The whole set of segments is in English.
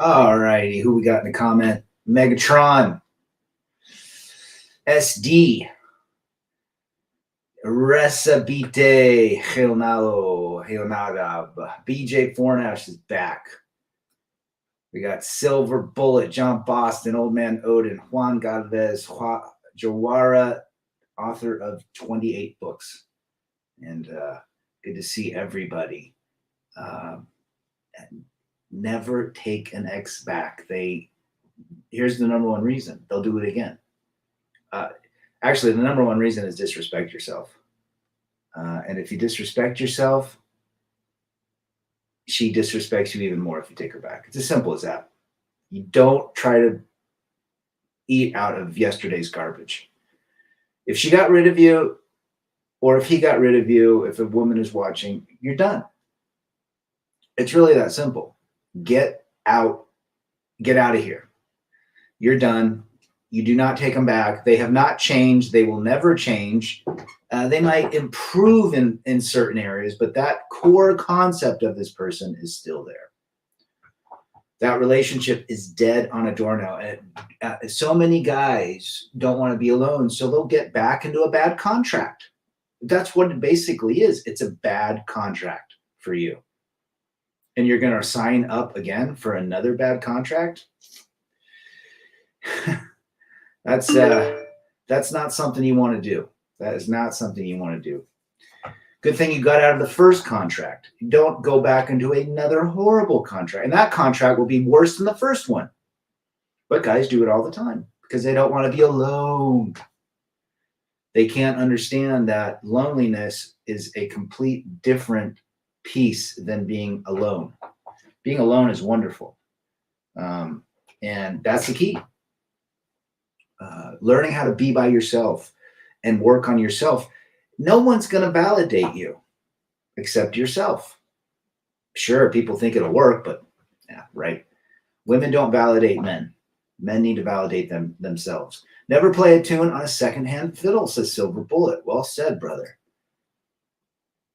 All righty, who we got in the comment? Megatron, SD, Resabite, Heonadab, BJ Fornash is back. We got Silver Bullet, John Boston, Old Man Odin, Juan Galvez, Jawara, author of 28 books. And good to see everybody. Never take an ex back. Here's the number one reason. They'll do it again. Actually, the number one reason is disrespect yourself. And if you disrespect yourself, she disrespects you even more if you take her back. It's as simple as that. You don't try to eat out of yesterday's garbage. If she got rid of you, or if he got rid of you, if a woman is watching, you're done. It's really that simple. Get out of here. You're done. You do not take them back. They have not changed. They will never change. They might improve in certain areas, but that core concept of this person is still there. That relationship is dead on a doornail. And so many guys don't want to be alone, so they'll get back into a bad contract. That's what it basically is. It's a bad contract for you. And you're going to sign up again for another bad contract? That's not something you want to do. That is not something you want to do. Good thing you got out of the first contract. Don't go back into another horrible contract. And that contract will be worse than the first one. But guys do it all the time because they don't want to be alone. They can't understand that loneliness is a complete different piece than being alone. Being alone is wonderful. And that's the key. Learning how to be by yourself and work on yourself. No one's going to validate you except yourself. Sure, people think it'll work, but yeah, right. Women don't validate men. Men need to validate themselves. Never play a tune on a secondhand fiddle, says Silver Bullet. Well said, brother.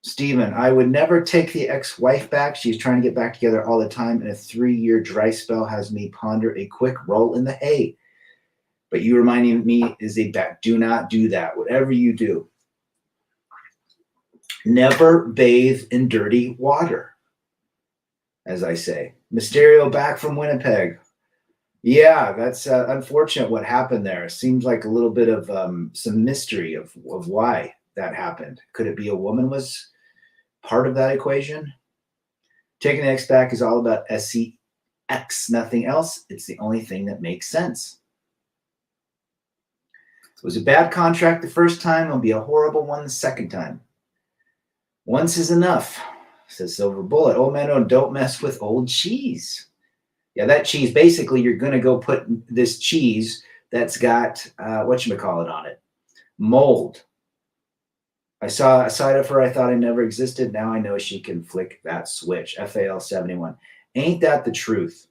Stephen, I would never take the ex-wife back. She's trying to get back together all the time, and a 3-year dry spell has me ponder a quick roll in the hay. But you reminding me is a bet. Do not do that. Whatever you do, never bathe in dirty water, as I say. Mysterio back from Winnipeg. Yeah, that's unfortunate what happened there. It seems like a little bit of some mystery of why that happened. Could it be a woman was part of that equation? Taking the X back is all about SCX, nothing else. It's the only thing that makes sense. It was a bad contract the first time. It'll be a horrible one the second time. Once is enough, says Silver Bullet. Old man, don't mess with old cheese. Yeah, that cheese, basically, you're going to go put this cheese that's got, whatchamacallit on it, mold. I saw a side of her I thought I never existed. Now I know she can flick that switch. FAL71. Ain't that the truth?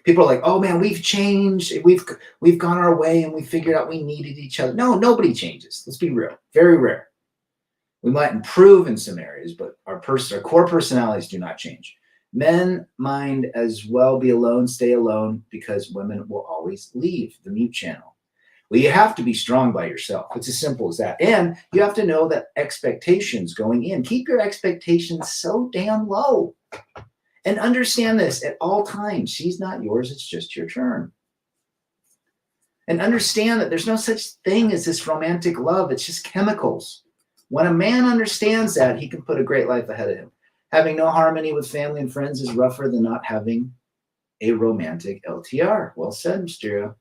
People are like, oh man, we've changed. We've gone our way and we figured out we needed each other. No, nobody changes. Let's be real. Very rare. We might improve in some areas, but our core personalities do not change. Men mind as well be alone, stay alone, because women will always leave the mute channel. Well, you have to be strong by yourself. It's as simple as that. And you have to know that expectations going in, keep your expectations so damn low. And understand this at all times. She's not yours. It's just your turn. And understand that there's no such thing as this romantic love. It's just chemicals. When a man understands that, he can put a great life ahead of him. Having no harmony with family and friends is rougher than not having a romantic LTR. Well said, Mysterio.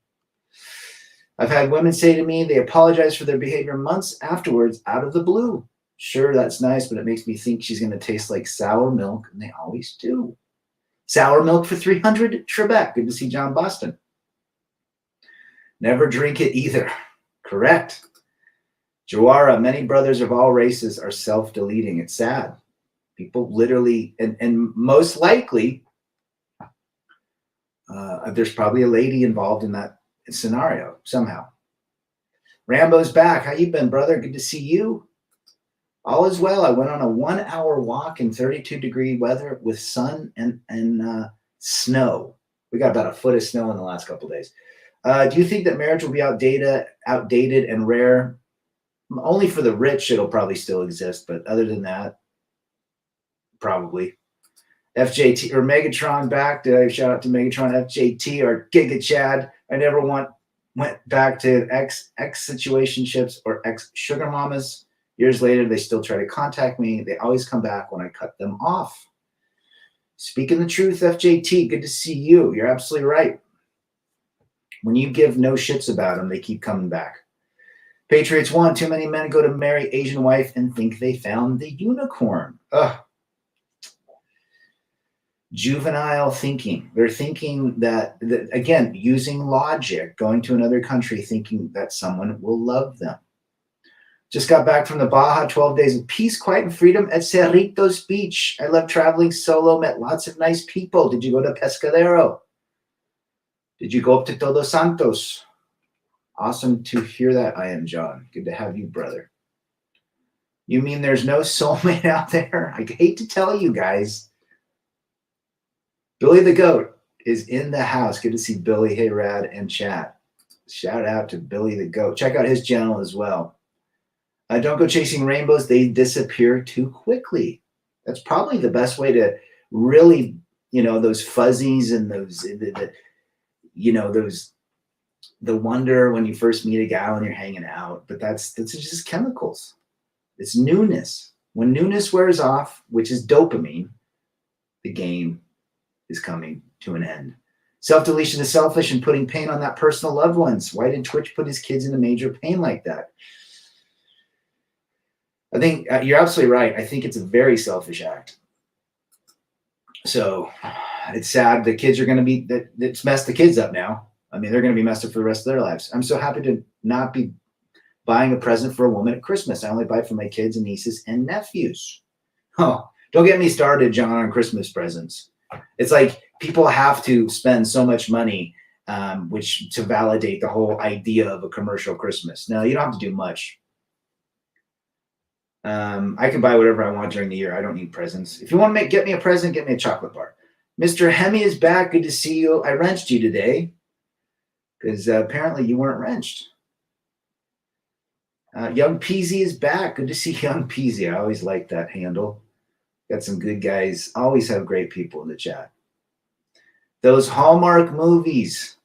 I've had women say to me they apologize for their behavior months afterwards out of the blue. Sure, that's nice, but it makes me think she's going to taste like sour milk, and they always do. Sour milk for 300, Trebek. Good to see John Boston. Never drink it either. Correct. Jawara, many brothers of all races are self-deleting. It's sad. People literally, and most likely, there's probably a lady involved in that scenario somehow. Rambo's back. How you been, brother? Good to see you. All is well. I went on a 1-hour walk in 32-degree weather with sun and Snow. We got about a foot of snow in the last couple of days. Do you think that marriage will be outdated and rare? Only for the rich, it'll probably still exist. But other than that, probably. FJT or Megatron back. Did I shout out to Megatron, FJT, or Giga Chad? I never went back to ex situationships or ex sugar mamas. Years later, they still try to contact me. They always come back when I cut them off. Speaking the truth, FJT, good to see you. You're absolutely right. When you give no shits about them, they keep coming back. Patriots 1, too many men go to marry Asian wife and think they found the unicorn. Ugh. Juvenile thinking. They're thinking that, again, using logic, going to another country, thinking that someone will love them. Just got back from the Baja, 12 days of peace, quiet, and freedom at Cerritos Beach. I love traveling solo, met lots of nice people. Did you go to Pescadero? Did you go up to Todos Santos? Awesome to hear that, I am John. Good to have you, brother. You mean there's no soulmate out there? I hate to tell you guys. Billy the Goat is in the house. Good to see Billy, hey, Rad, and chat. Shout out to Billy the Goat. Check out his channel as well. Don't go chasing rainbows. They disappear too quickly. That's probably the best way to really, those fuzzies and those, the wonder when you first meet a guy when you're hanging out. But that's just chemicals. It's newness. When newness wears off, which is dopamine, the game is coming to an end. Self-deletion is selfish and putting pain on that personal loved ones. Why did Twitch put his kids into major pain like that? I think you're absolutely right. I think it's a very selfish act. So it's sad. The kids are going to be, it's messed the kids up now. I mean, they're going to be messed up for the rest of their lives. I'm so happy to not be buying a present for a woman at Christmas. I only buy for my kids and nieces and nephews. Oh, don't get me started, John, on Christmas presents. It's like people have to spend so much money which to validate the whole idea of a commercial Christmas. No, you don't have to do much. I can buy whatever I want during the year. I don't need presents. If you want to get me a present, get me a chocolate bar. Mr. Hemi is back. Good to see you. I wrenched you today because apparently you weren't wrenched. Young Peasy is back. Good to see Young Peasy. I always like that handle. Got some good guys. Always have great people in the chat. Those Hallmark movies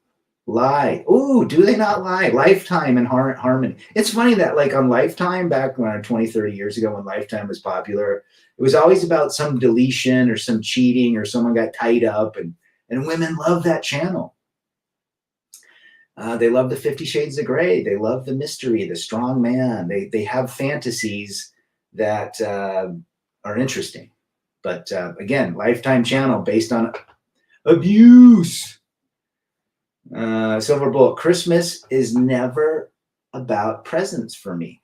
lie. Ooh, do they not lie? Lifetime and Harmony. It's funny that like on Lifetime, back when 20, 30 years ago when Lifetime was popular, it was always about some deletion or some cheating or someone got tied up, and women love that channel. They love the 50 Shades of Grey. They love the mystery, the strong man. They have fantasies that are interesting. But again, Lifetime channel based on abuse. Silver Bullet, Christmas is never about presents for me.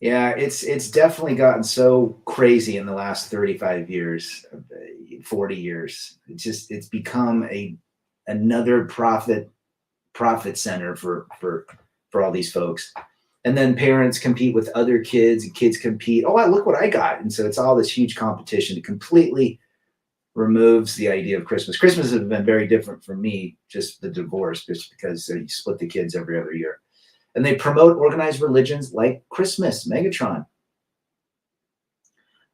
Yeah, it's definitely gotten so crazy in the last 35 years, 40 years. It's become another profit center for all these folks. And then parents compete with other kids, and kids compete. Oh, look what I got. And so it's all this huge competition. It completely removes the idea of Christmas. Christmas has been very different for me, just the divorce, just because you split the kids every other year. And they promote organized religions like Christmas. Megatron.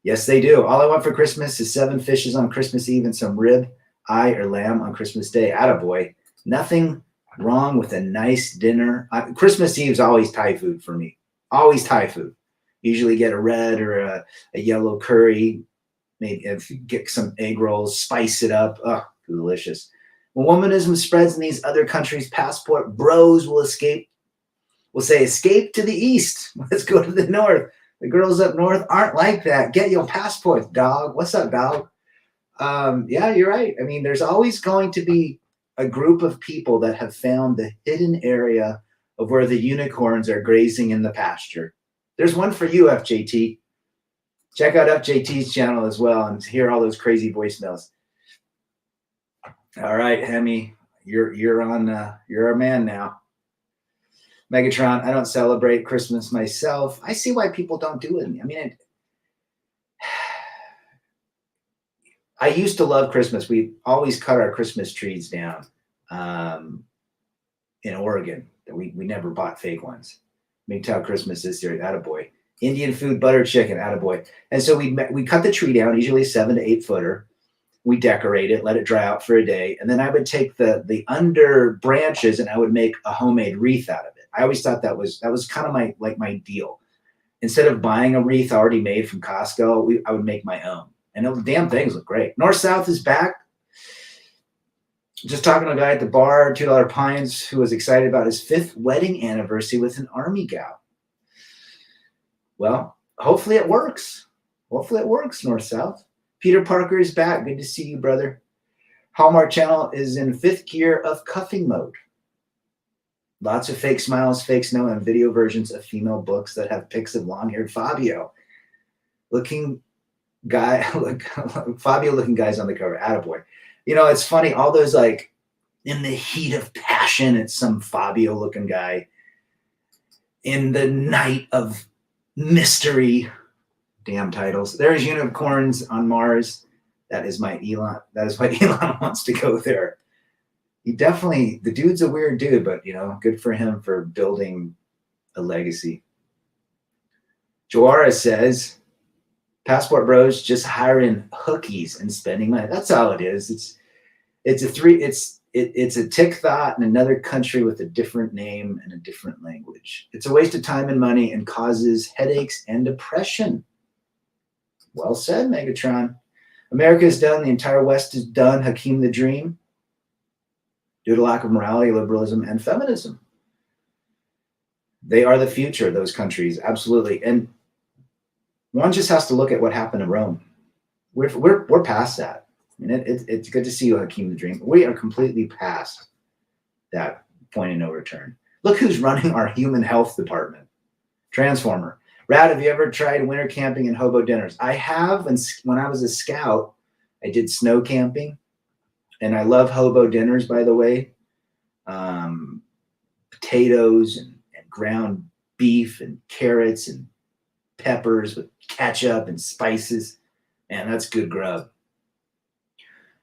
Yes, they do. All I want for Christmas is 7 fishes on Christmas Eve and some rib, eye, or lamb on Christmas Day. Attaboy. Nothing wrong with a nice dinner. Christmas Eve is always Thai food for me. Always Thai food. Usually get a red or a yellow curry. Maybe if you get some egg rolls, spice it up. Oh, delicious. When womanism spreads in these other countries, passport bros will say escape to the east. Let's go to the north. The girls up north aren't like that. Get your passport, dog. What's up, dog? Yeah, you're right. I mean, there's always going to be a group of people that have found the hidden area of where the unicorns are grazing in the pasture. There's one for you, FJT. Check out FJT's channel as well and hear all those crazy voicemails. All right, Hemi, you're on. You're our man now. Megatron, I don't celebrate Christmas myself. I see why people don't do it. I mean, I used to love Christmas. We always cut our Christmas trees down in Oregon. We never bought fake ones. MGTOW Christmas this year, attaboy. Indian food, butter chicken, attaboy. And so we cut the tree down, usually 7 to 8 footer. We decorate it, let it dry out for a day. And then I would take the under branches and I would make a homemade wreath out of it. I always thought that was kind of my deal. Instead of buying a wreath already made from Costco, I would make my own. And the damn things look great. North South is back. Just talking to a guy at the bar, $2 Pines, who was excited about his 5th wedding anniversary with an Army gal. Well, hopefully it works. Hopefully it works, North South. Peter Parker is back. Good to see you, brother. Hallmark Channel is in 5th gear of cuffing mode. Lots of fake smiles, fake snow, and video versions of female books that have pics of long-haired Fabio. Fabio looking guys on the cover. Attaboy. You know, it's funny. All those like in the heat of passion, it's some Fabio looking guy. In the night of mystery, damn titles. There's unicorns on Mars. That is my Elon. That is why Elon wants to go there. The dude's a weird dude, but good for him for building a legacy. Joara says, Passport Bros just hiring hookies and spending money. That's all it is. It's a tick thought in another country with a different name and a different language. It's a waste of time and money and causes headaches and depression. Well said, Megatron. America is done. The entire West is done. Hakeem the Dream. Due to lack of morality, liberalism, and feminism. They are the future, those countries. Absolutely. And one just has to look at what happened in Rome. We're past that. I mean, it's good to see you, Hakeem the Dream. We are completely past that point of no return. Look who's running our human health department. Transformer. Rad, have you ever tried winter camping and hobo dinners? I have. When I was a scout, I did snow camping. And I love hobo dinners, by the way. Potatoes and ground beef and carrots and peppers with ketchup and spices. Man, that's good grub.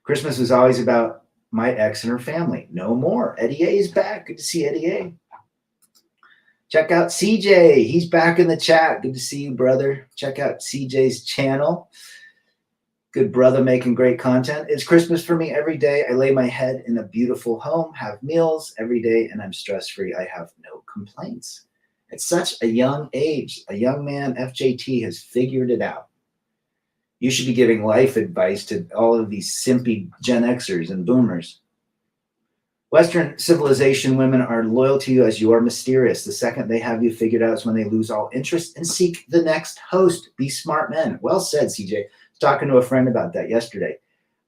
Christmas was always about my ex and her family. No more. Eddie A is back. Good to see Eddie A. Check out CJ. He's back in the chat. Good to see you, brother. Check out CJ's channel. Good brother making great content. It's Christmas for me every day. I lay my head in a beautiful home, have meals every day, and I'm stress-free. I have no complaints. At such a young age, a young man, FJT, has figured it out. You should be giving life advice to all of these simpy Gen Xers and boomers. Western civilization women are loyal to you as you are mysterious. The second they have you figured out is when they lose all interest and seek the next host. Be smart men. Well said, CJ. Talking to a friend about that yesterday.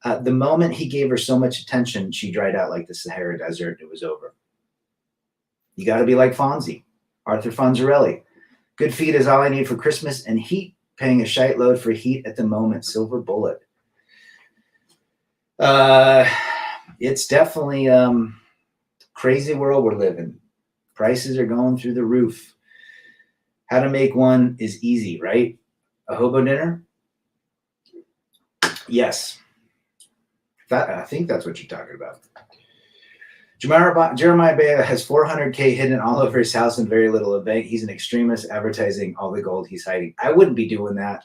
The moment he gave her so much attention, she dried out like the Sahara Desert. It was over. You got to be like Fonzie, Arthur Fonzarelli. Good feet is all I need for Christmas, and heat, paying a shite load for heat at the moment. Silver bullet. It's definitely crazy world we're living. Prices are going through the roof. How to make one is easy, right? A hobo dinner? Yes. I think that's what you're talking about. Jeremiah Bea has 400K hidden all over his house and very little of bank. He's an extremist advertising all the gold he's hiding. I wouldn't be doing that.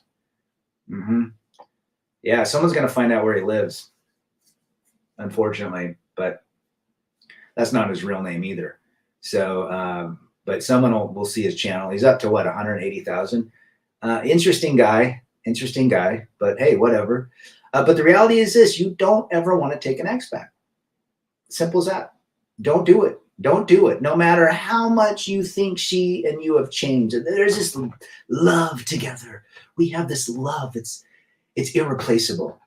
Yeah, someone's going to find out where he lives, unfortunately, but that's not his real name either. So, but someone will see his channel. He's up to what, 180,000? Interesting guy, but hey, whatever. But the reality is this: you don't ever want to take an ex back. Simple as that. Don't do it. Don't do it. No matter how much you think she and you have changed. There's this love together. We have this love. It's irreplaceable.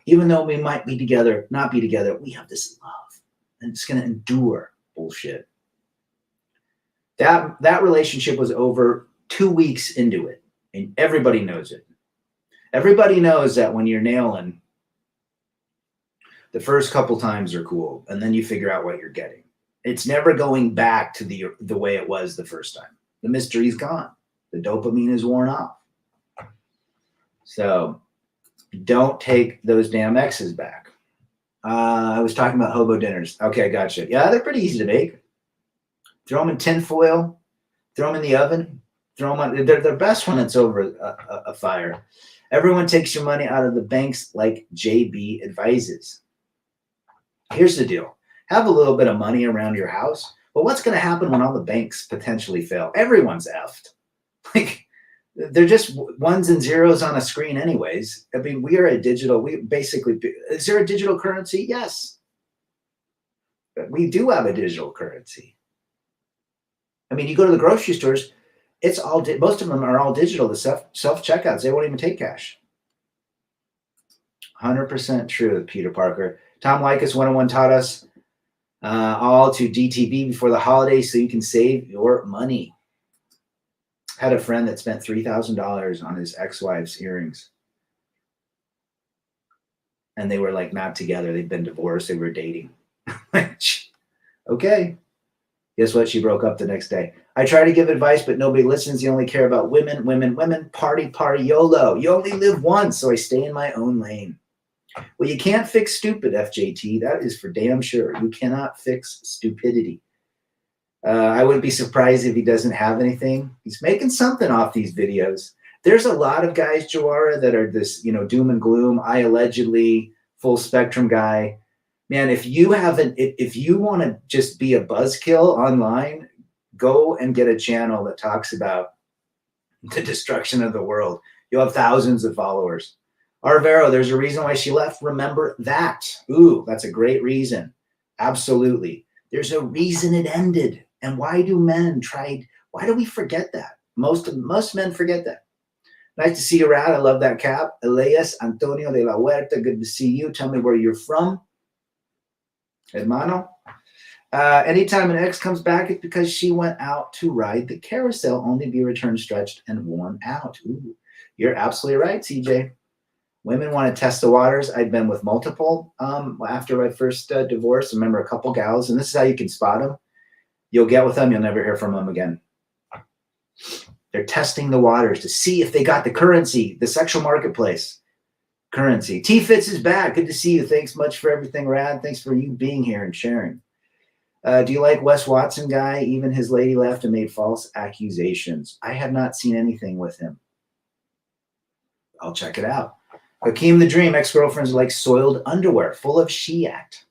Even though we might be together, not be together, we have this love. And it's going to endure. Bullshit. That relationship was over 2 weeks into it. And everybody knows it. Everybody knows that when you're nailing, the first couple times are cool. And then you figure out what you're getting. It's never going back to the way it was the first time. The mystery's gone. The dopamine is worn off. So, Don't take those damn X's back. I was talking about hobo dinners. Okay, gotcha. Yeah, they're pretty easy to make. Throw them in tin foil, throw them in the oven, throw them on. They're best when it's over a fire. Everyone takes your money out of the banks like JB advises. Here's the deal. Have a little bit of money around your house, but what's going to happen when all the banks potentially fail? Everyone's effed. Like, they're just ones and zeros on a screen anyways. I mean, we basically, is there a digital currency? Yes. We do have a digital currency. I mean, you go to the grocery stores, it's all, most of them are all digital. The self-checkouts, they won't even take cash. 100% true, Peter Parker. Tom Likas 101 taught us all to DTB before the holidays so you can save your money. Had a friend that spent $3,000 on his ex-wife's earrings. And they were like not together. They'd been divorced. They were dating. Okay. Guess what? She broke up the next day. I try to give advice, but nobody listens. You only care about women, women, women, party, party, YOLO. You only live once, so I stay in my own lane. Well, you can't fix stupid, FJT. That is for damn sure. You cannot fix stupidity. I wouldn't be surprised if he doesn't have anything. He's making something off these videos. There's a lot of guys, Jawara, that are this, doom and gloom. I allegedly full spectrum guy. Man, if you want to just be a buzzkill online, go and get a channel that talks about the destruction of the world. You'll have thousands of followers. Arvero, there's a reason why she left. Remember that. Ooh, that's a great reason. Absolutely. There's a reason it ended. And why do we forget that? Most men forget that. Nice to see you, Rad. I love that cap. Elias Antonio de la Huerta, good to see you. Tell me where you're from. Hermano. Anytime an ex comes back, it's because she went out to ride the carousel, only be returned stretched and worn out. Ooh, you're absolutely right, CJ. Women want to test the waters. I'd been with multiple after my first divorce. I remember a couple gals, and this is how you can spot them. You'll get with them, you'll never hear from them again. They're testing the waters to see if they got the currency, the sexual marketplace currency. T-Fits is back. Good to see you. Thanks much for everything, Rad. Thanks for you being here and sharing. Do you like Wes Watson guy? Even his lady left and made false accusations. I have not seen anything with him. I'll check it out. Hakeem the Dream, ex-girlfriends like soiled underwear, full of Shiat.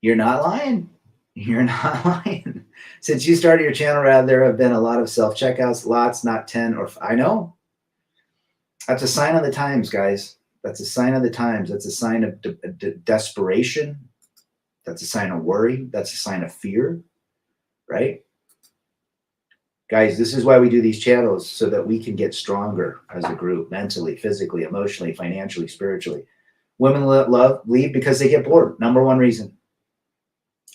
You're not lying. You're not lying. Since you started your channel, Rad, there have been a lot of self-checkouts, lots, not 10 or I know. That's a sign of the times, guys. That's a sign of the times. That's a sign of desperation. That's a sign of worry. That's a sign of fear, right? Guys, this is why we do these channels, so that we can get stronger as a group, mentally, physically, emotionally, financially, spiritually. Women leave because they get bored. Number one reason.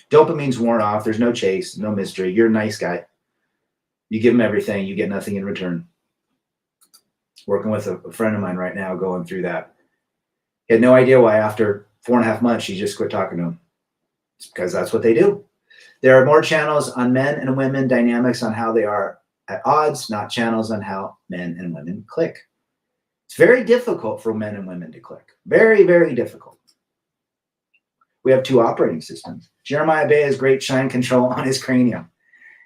Dopamine's worn off. There's no chase, no mystery. You're a nice guy. You give them everything. You get nothing in return. Working with a friend of mine right now going through that. He had no idea why after 4.5 months, she just quit talking to him. It's because that's what they do. There are more channels on men and women dynamics on how they are at odds, not channels on how men and women click. It's very difficult for men and women to click. Very, very difficult. We have 2 operating systems. Jeremiah Bay has great shine control on his cranium.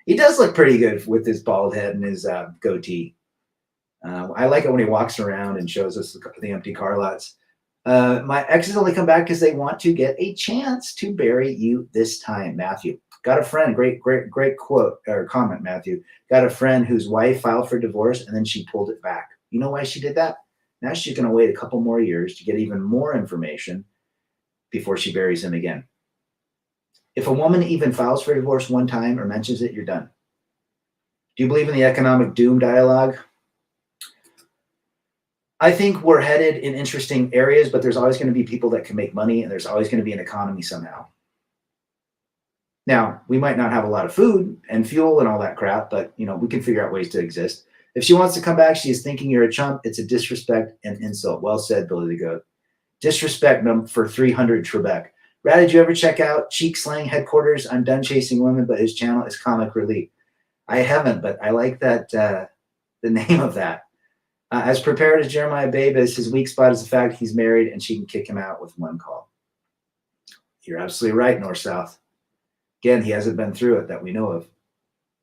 He does look pretty good with his bald head and his goatee. I like it when he walks around and shows us the empty car lots. My exes only come back because they want to get a chance to bury you this time, Matthew. Got a friend, great quote or comment, Matthew. Got a friend whose wife filed for divorce and then she pulled it back. You know why she did that? Now she's going to wait a couple more years to get even more information before she buries him again. If a woman even files for divorce one time or mentions it, you're done. Do you believe in the economic doom dialogue? I think we're headed in interesting areas, but there's always going to be people that can make money, and there's always going to be an economy somehow. Now, we might not have a lot of food and fuel and all that crap, but we can figure out ways to exist. If she wants to come back, she is thinking you're a chump. It's a disrespect and insult. Well said, Billy the Goat. Disrespect for 300 Trebek. Rad, did you ever check out Cheek Slang Headquarters? I'm done chasing women, but his channel is comic relief. I haven't, but I like that the name of that. As prepared as Jeremiah Babe is, his weak spot is the fact he's married and she can kick him out with one call. You're absolutely right, North South. Again, he hasn't been through it that we know of.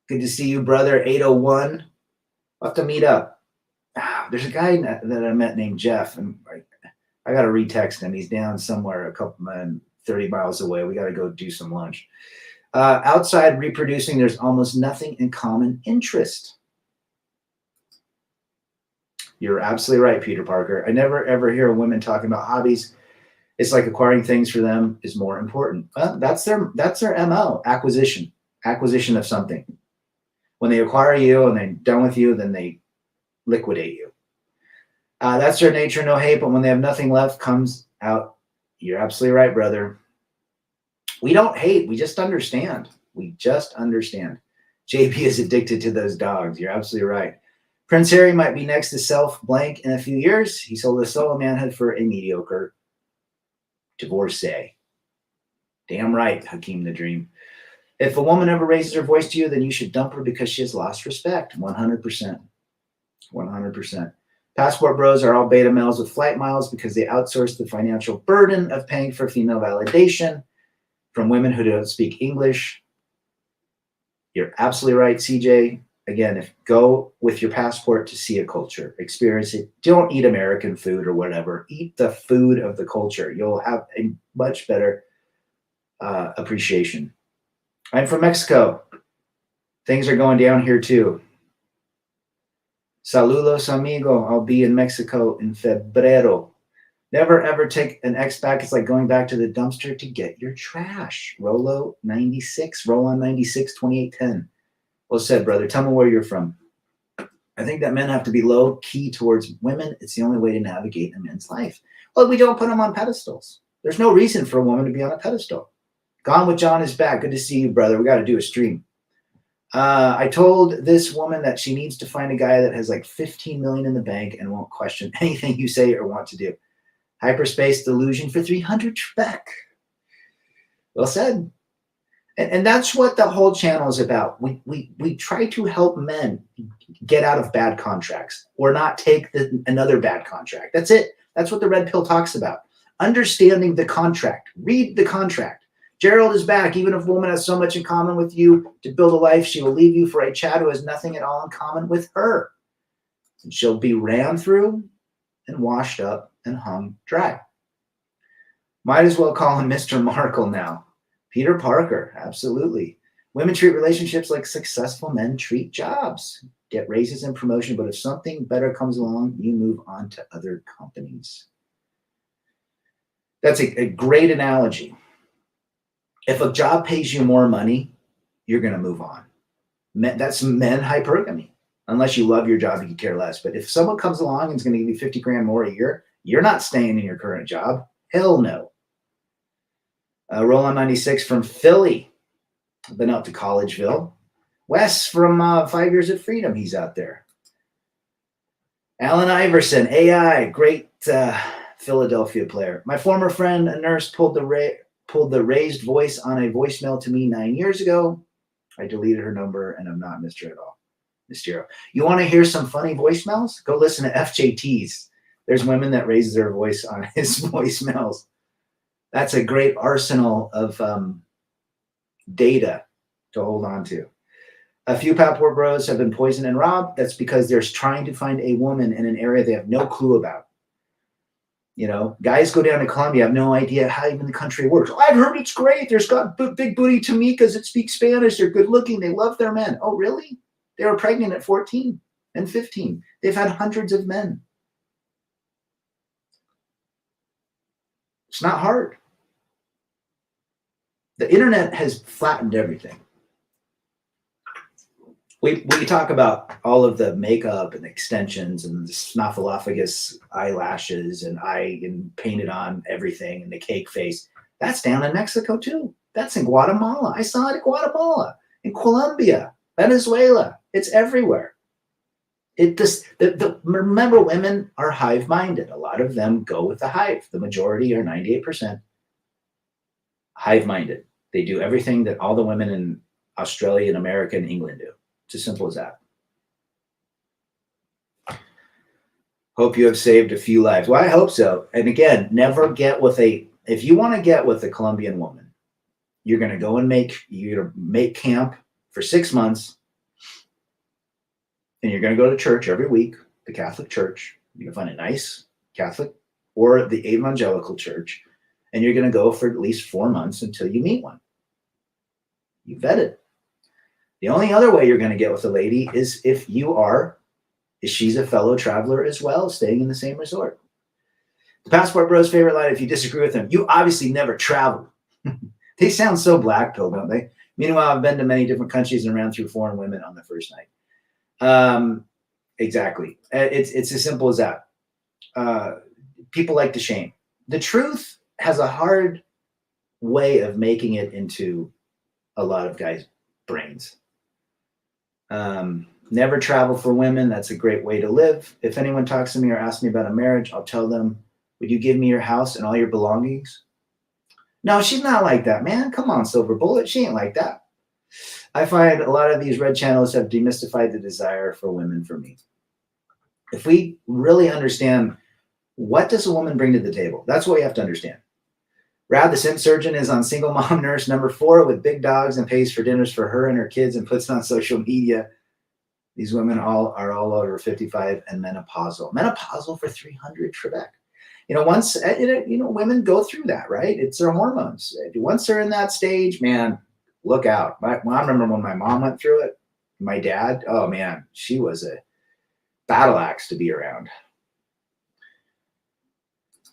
Good to see you, brother. 801. We'll have to meet up. There's a guy that I met named Jeff, and I got to retext him. He's down somewhere a couple 30 miles away. We got to go do some lunch. Outside reproducing, there's almost nothing in common interest. You're absolutely right, Peter Parker. I never ever hear women talking about hobbies. It's like acquiring things for them is more important. Well, that's their MO, acquisition of something. When they acquire you and they're done with you, then they liquidate you. That's their nature, no hate, but when they have nothing left, comes out. You're absolutely right, brother. We don't hate, we just understand. We just understand. JP is addicted to those dogs. You're absolutely right. Prince Harry might be next to self blank in a few years. He sold his solo manhood for a mediocre divorcee. Damn right, Hakeem the Dream. If a woman ever raises her voice to you, then you should dump her because she has lost respect. 100%. 100%. Passport bros are all beta males with flight miles because they outsource the financial burden of paying for female validation from women who don't speak English. You're absolutely right, CJ. Again, go with your passport to see a culture, experience it. Don't eat American food or whatever. Eat the food of the culture. You'll have a much better appreciation. I'm from Mexico. Things are going down here too. Saludos, amigo. I'll be in Mexico in febrero. Never ever take an ex back. It's like going back to the dumpster to get your trash. Rolo 96, Roll-On 96, 2810. Well said, brother. Tell me where you're from. I think that men have to be low key towards women. It's the only way to navigate a man's life. Well, we don't put them on pedestals. There's no reason for a woman to be on a pedestal. Gone with John is back. Good to see you, brother. We got to do a stream. I told this woman that she needs to find a guy that has like 15 million in the bank and won't question anything you say or want to do. Hyperspace delusion for 300 Trebek. Well said. And that's what the whole channel is about. We try to help men get out of bad contracts or not take another bad contract. That's it. That's what the red pill talks about. Understanding the contract. Read the contract. Gerald is back. Even if a woman has so much in common with you to build a life, she will leave you for a Chad who has nothing at all in common with her. And she'll be ran through and washed up and hung dry. Might as well call him Mr. Markle now. Peter Parker, absolutely. Women treat relationships like successful men treat jobs. Get raises and promotion, but if something better comes along, you move on to other companies. That's a great analogy. If a job pays you more money, you're going to move on. That's men hypergamy. Unless you love your job, you can care less. But if someone comes along and is going to give you 50 grand more a year, you're not staying in your current job. Hell no. Roll-On 96 from Philly. I've been out to Collegeville. Wes from 5 Years of Freedom. He's out there. Allen Iverson, AI, great Philadelphia player. My former friend, a nurse, pulled the raised voice on a voicemail to me 9 years ago. I deleted her number, and I'm not Mr. at all. Mysterio. You want to hear some funny voicemails? Go listen to FJT's. There's women that raise their voice on his voicemails. That's a great arsenal of data to hold on to. A few Papworth bros have been poisoned and robbed. That's because they're trying to find a woman in an area they have no clue about. You know, guys go down to Colombia, have no idea how even the country works. Oh, I've heard it's great. There's got big booty Tamicas that speak Spanish. They're good looking. They love their men. Oh, really? They were pregnant at 14 and 15. They've had hundreds of men. It's not hard. The internet has flattened everything. We talk about all of the makeup and extensions and the snuffleupagus eyelashes and painted on everything and the cake face. That's down in Mexico too. That's in Guatemala. I saw it in Guatemala, in Colombia, Venezuela. It's everywhere. Remember, women are hive-minded. A lot of them go with the hive. The majority are 98% hive-minded. They do everything that all the women in Australia and America and England do. It's as simple as that. Hope you have saved a few lives. Well, I hope so. And again, never get with if you want to get with a Colombian woman, you're going to go and make camp for 6 months, and you're going to go to church every week, the Catholic Church. You're going to find a nice Catholic or the evangelical church, and you're going to go for at least 4 months until you meet one. You vetted. The only other way you're going to get with a lady is if she's a fellow traveler as well, staying in the same resort. The Passport Bros' favorite line, if you disagree with them, you obviously never traveled. They sound so black pill, don't they? Meanwhile, I've been to many different countries and ran through foreign women on the first night. Exactly. It's as simple as that. People like to shame. The truth has a hard way of making it into a lot of guys' brains. Never travel for women. That's a great way to live. If anyone talks to me or asks me about a marriage, I'll tell them, would you give me your house and all your belongings? No, she's not like that, man. Come on, Silver Bullet. She ain't like that. I find a lot of these red channels have demystified the desire for women for me. If we really understand what does a woman bring to the table, that's what we have to understand. Rad the Simp Surgeon is on Single Mom Nurse number 4 with big dogs and pays for dinners for her and her kids and puts it on social media. These women are all over 55 and menopausal. Menopausal for 300, Trebek. Once, women go through that, right? It's their hormones. Once they're in that stage, man, look out. I remember when my mom went through it, my dad, oh man, she was a battle axe to be around.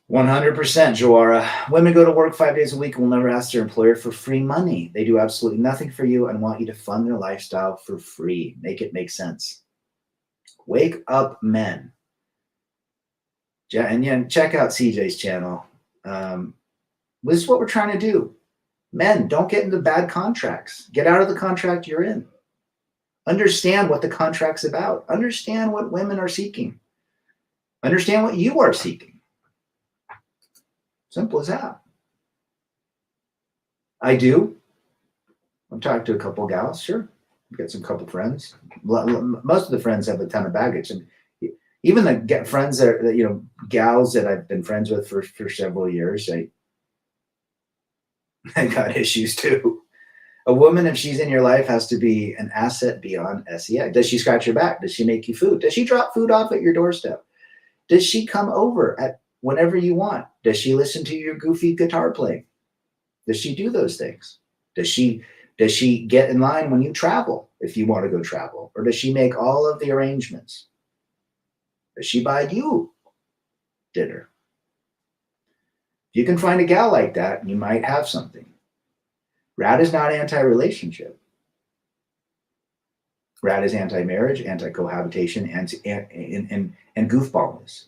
100%, Joara. Women go to work 5 days a week and will never ask their employer for free money. They do absolutely nothing for you and want you to fund their lifestyle for free. Make it make sense. Wake up, men. And check out CJ's channel. This is what we're trying to do. Men, don't get into bad contracts. Get out of the contract you're in. Understand what the contract's about. Understand what women are seeking. Understand what you are seeking. Simple as that. I do. I've talked to a couple gals, sure. Got some couple friends. Most of the friends have a ton of baggage, and even the friends that gals that I've been friends with for several years, I got issues too. A woman, if she's in your life, has to be an asset beyond SEX. Does she scratch your back? Does she make you food? Does she drop food off at your doorstep? Does she come over at whenever you want? Does she listen to your goofy guitar playing? Does she do those things? Does she get in line when you travel, if you want to go travel? Or does she make all of the arrangements? Does she buy you dinner? If you can find a gal like that, you might have something. Rad is not anti-relationship. Rad is anti-marriage, anti-cohabitation, and goofballness.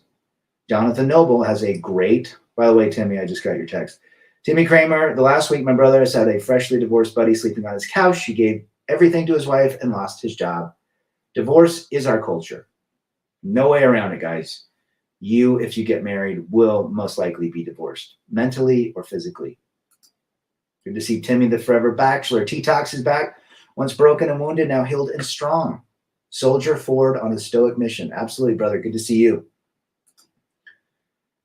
Jonathan Noble has a great, by the way, Timmy, I just got your text. Timmy Kramer, the last week my brother has had a freshly divorced buddy sleeping on his couch. He gave everything to his wife and lost his job. Divorce is our culture. No way around it, guys. You, if you get married, will most likely be divorced, mentally or physically. Good to see Timmy, the forever bachelor. T-Tox is back. Once broken and wounded, now healed and strong. Soldier forward on a stoic mission. Absolutely, brother. Good to see you.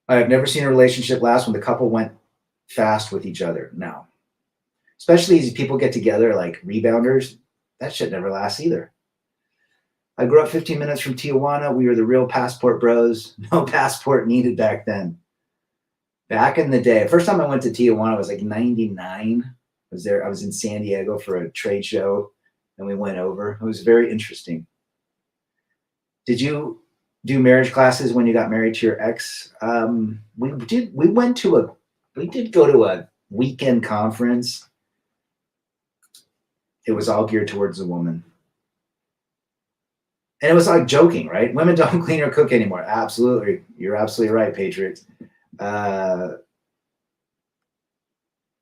I have never seen a relationship last when the couple went fast with each other. No. Especially as people get together like rebounders. That shit never lasts either. I grew up 15 minutes from Tijuana. We were the real Passport Bros. No passport needed back then. Back in the day, first time I went to Tijuana was like 99. I was in San Diego for a trade show, and we went over. It was very interesting. Did you do marriage classes when you got married to your ex? We did. We did go to a weekend conference. It was all geared towards the woman. And it was like joking, right? Women don't clean or cook anymore. Absolutely. You're absolutely right, Patriots.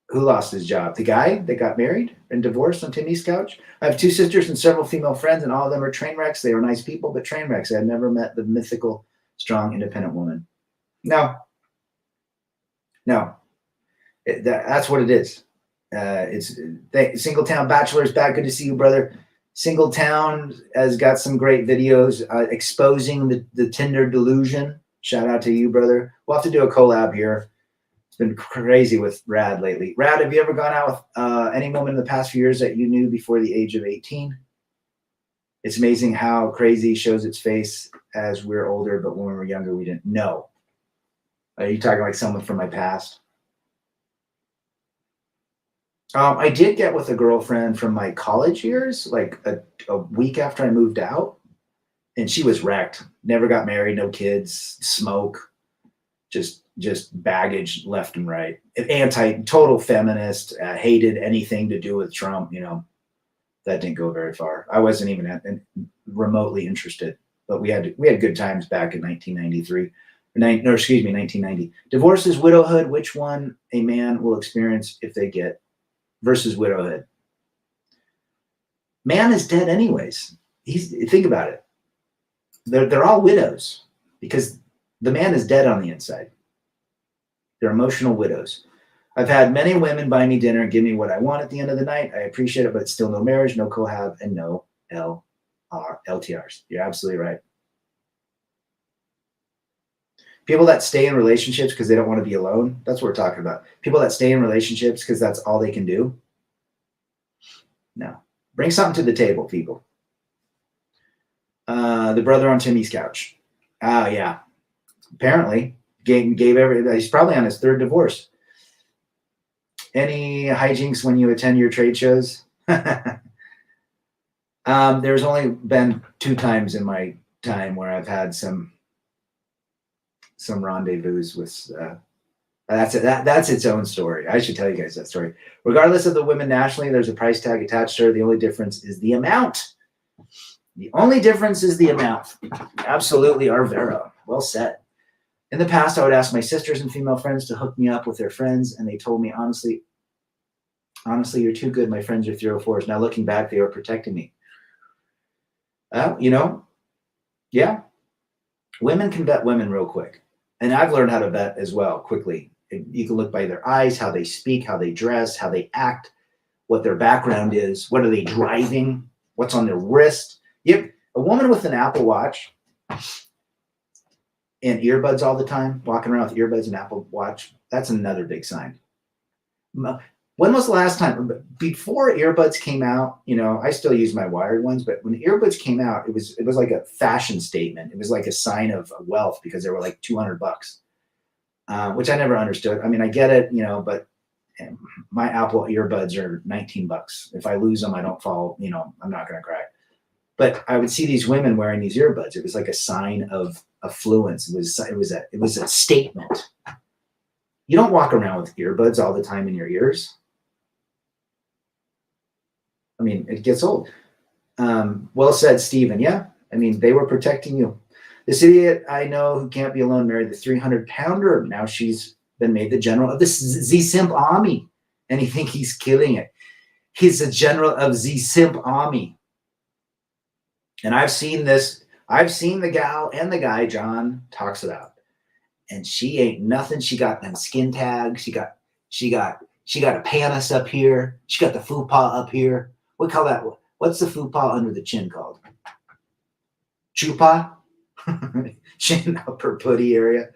Who lost his job? The guy that got married and divorced on Timmy's couch? I have 2 sisters and several female friends, and all of them are train wrecks. They were nice people, but train wrecks. I had never met the mythical, strong, independent woman. No. That's what it is. Singletown Bachelor's back. Good to see you, brother. Singletown has got some great videos exposing the Tinder delusion. Shout out to you, brother. We'll have to do a collab here. It's been crazy with Rad lately. Rad, have you ever gone out with any woman in the past few years that you knew before the age of 18? It's amazing how crazy shows its face as we're older, but when we were younger, we didn't know. Are you talking like someone from my past? I did get with a girlfriend from my college years, like a week after I moved out, and she was wrecked. Never got married, no kids, smoke, just baggage left and right. Total feminist, hated anything to do with Trump. That didn't go very far. I wasn't even remotely interested, but we had good times back in 1993. 1990. Divorce is widowhood. Which one a man will experience if they get versus widowhood? Man is dead anyways. Think about it. They're all widows because the man is dead on the inside. They're emotional widows. I've had many women buy me dinner and give me what I want at the end of the night. I appreciate it, but it's still no marriage, no cohab, and no LTRs. You're absolutely right. People that stay in relationships because they don't want to be alone. That's what we're talking about. People that stay in relationships because that's all they can do. No. Bring something to the table, people. The brother on Timmy's couch. Oh, yeah. Apparently, gave everybody. He's probably on his third divorce. Any hijinks when you attend your trade shows? There's only been 2 times in my time where I've had some rendezvous with. That's its own story. I should tell you guys that story. Regardless of the women nationally, there's a price tag attached to her. The only difference is the amount. The only difference is the amount. Absolutely, Arvero. Well said. In the past, I would ask my sisters and female friends to hook me up with their friends, and they told me, honestly, you're too good. My friends are 304s. Now, looking back, they were protecting me. Yeah. Women can vet women real quick. And I've learned how to vet as well quickly. You can look by their eyes, how they speak, how they dress, how they act, what their background is, what are they driving, what's on their wrist. Yep, a woman with an Apple Watch and earbuds all the time, walking around with earbuds and Apple Watch, that's another big sign. When was the last time? Before earbuds came out, I still use my wired ones, but when the earbuds came out, it was like a fashion statement. It was like a sign of wealth because they were like $200, which I never understood. I mean, I get it, but my Apple earbuds are $19. If I lose them, I don't fall, I'm not going to cry. But I would see these women wearing these earbuds. It was like a sign of affluence. It was a statement. You don't walk around with earbuds all the time in your ears. I mean, it gets old. Well said, Stephen. Yeah, I mean, they were protecting you. This idiot I know who can't be alone married the 300-pounder. Now she's been made the general of the Z-Simp army, and he think he's killing it. He's the general of Z-Simp army. And I've seen this. I've seen the gal and the guy John talks about, and she ain't nothing. She got them skin tags. She got a panis up here. She got the fupa up here. We call that. What's the fupa under the chin called? Chupa? Chin upper putty area.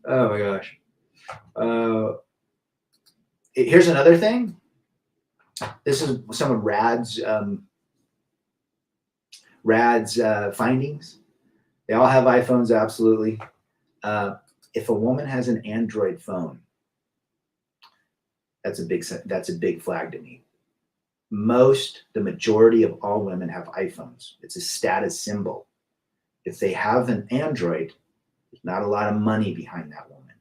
Oh my gosh. Here's another thing. This is some of Rad's findings. They all have iPhones, absolutely. If a woman has an Android phone, that's a big flag to me. The majority of all women have iPhones. It's a status symbol. If they have an Android, there's not a lot of money behind that woman.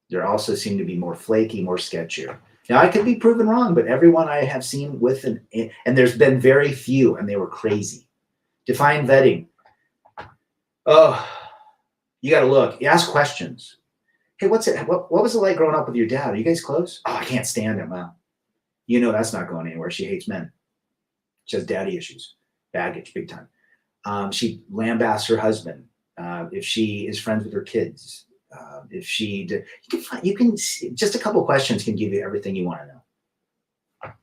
There also seem to be more flaky, more sketchier. Now, I could be proven wrong, but everyone I have seen with and there's been very few, and they were crazy. Define vetting. Oh, you got to look. You ask questions. Hey, what was it like growing up with your dad? Are you guys close? Oh, I can't stand him. Well, that's not going anywhere. She hates men. She has daddy issues, baggage, big time. She lambasts her husband. If she is friends with her kids, you can just a couple questions can give you everything you want to know.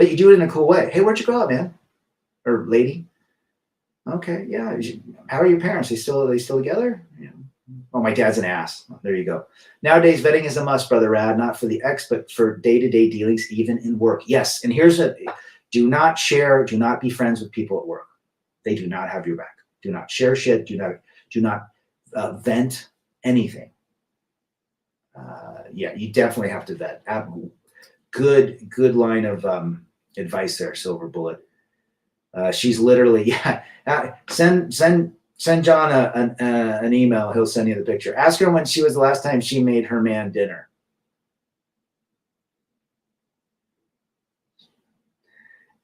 But you do it in a cool way. Hey, where'd you grow up, man? Or lady? Okay, yeah. How are your parents? Are they still together? Yeah. Oh, my dad's an ass. Oh, there you go. Nowadays, vetting is a must, brother Rad, not for the ex, but for day-to-day dealings, even in work. Yes, and do not share, do not be friends with people at work. They do not have your back. Do not share shit. Do not vent anything. Yeah, you definitely have to vet. Good line of advice there, Silver Bullet. She's literally, yeah. Send John an email. He'll send you the picture. Ask her when she was the last time she made her man dinner.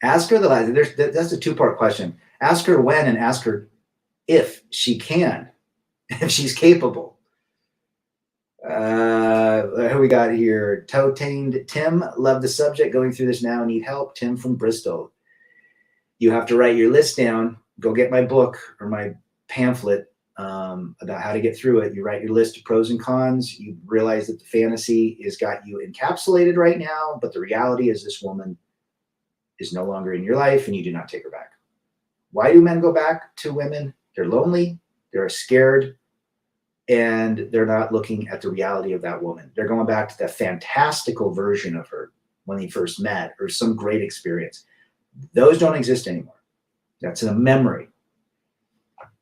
Ask her the last. That's a two-part question. Ask her when, and ask her if she can, if she's capable. Who we got here? Toe-tained Tim. Love the subject. Going through this now. Need help. Tim from Bristol. You have to write your list down. Go get my book or my pamphlet about how to get through it. You write your list of pros and cons. You realize that the fantasy has got you encapsulated right now, but the reality is this woman is no longer in your life and you do not take her back. Why do men go back to women? They're lonely, they're scared, and they're not looking at the reality of that woman. They're going back to the fantastical version of her when they first met or some great experience. Those don't exist anymore. That's in a memory.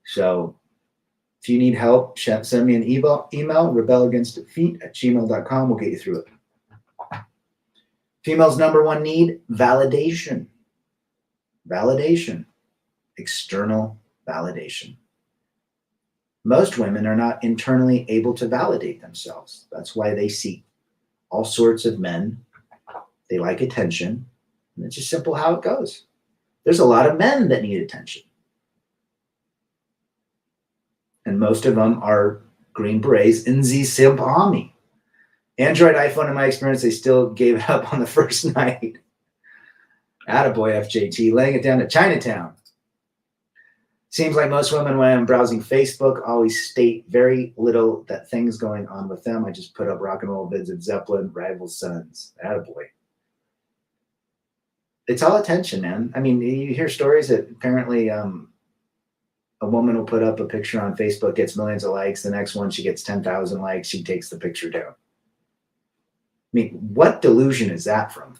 So if you need help, send me an email, rebelagainstdefeat@gmail.com. We'll get you through it. Female's number one need, validation. Validation. External validation. Most women are not internally able to validate themselves. That's why they seek all sorts of men. They like attention. And it's just simple how it goes. There's a lot of men that need attention. And most of them are Green Berets in the Simp Army. Android, iPhone, in my experience, they still gave it up on the first night. Attaboy, FJT, laying it down to Chinatown. Seems like most women, when I'm browsing Facebook, always state very little that things going on with them. I just put up rock and roll vids of Zeppelin, rival sons. Attaboy. It's all attention, man. I mean, you hear stories that apparently a woman will put up a picture on Facebook, gets millions of likes. The next one, she gets 10,000 likes. She takes the picture down. I mean, what delusion is that from?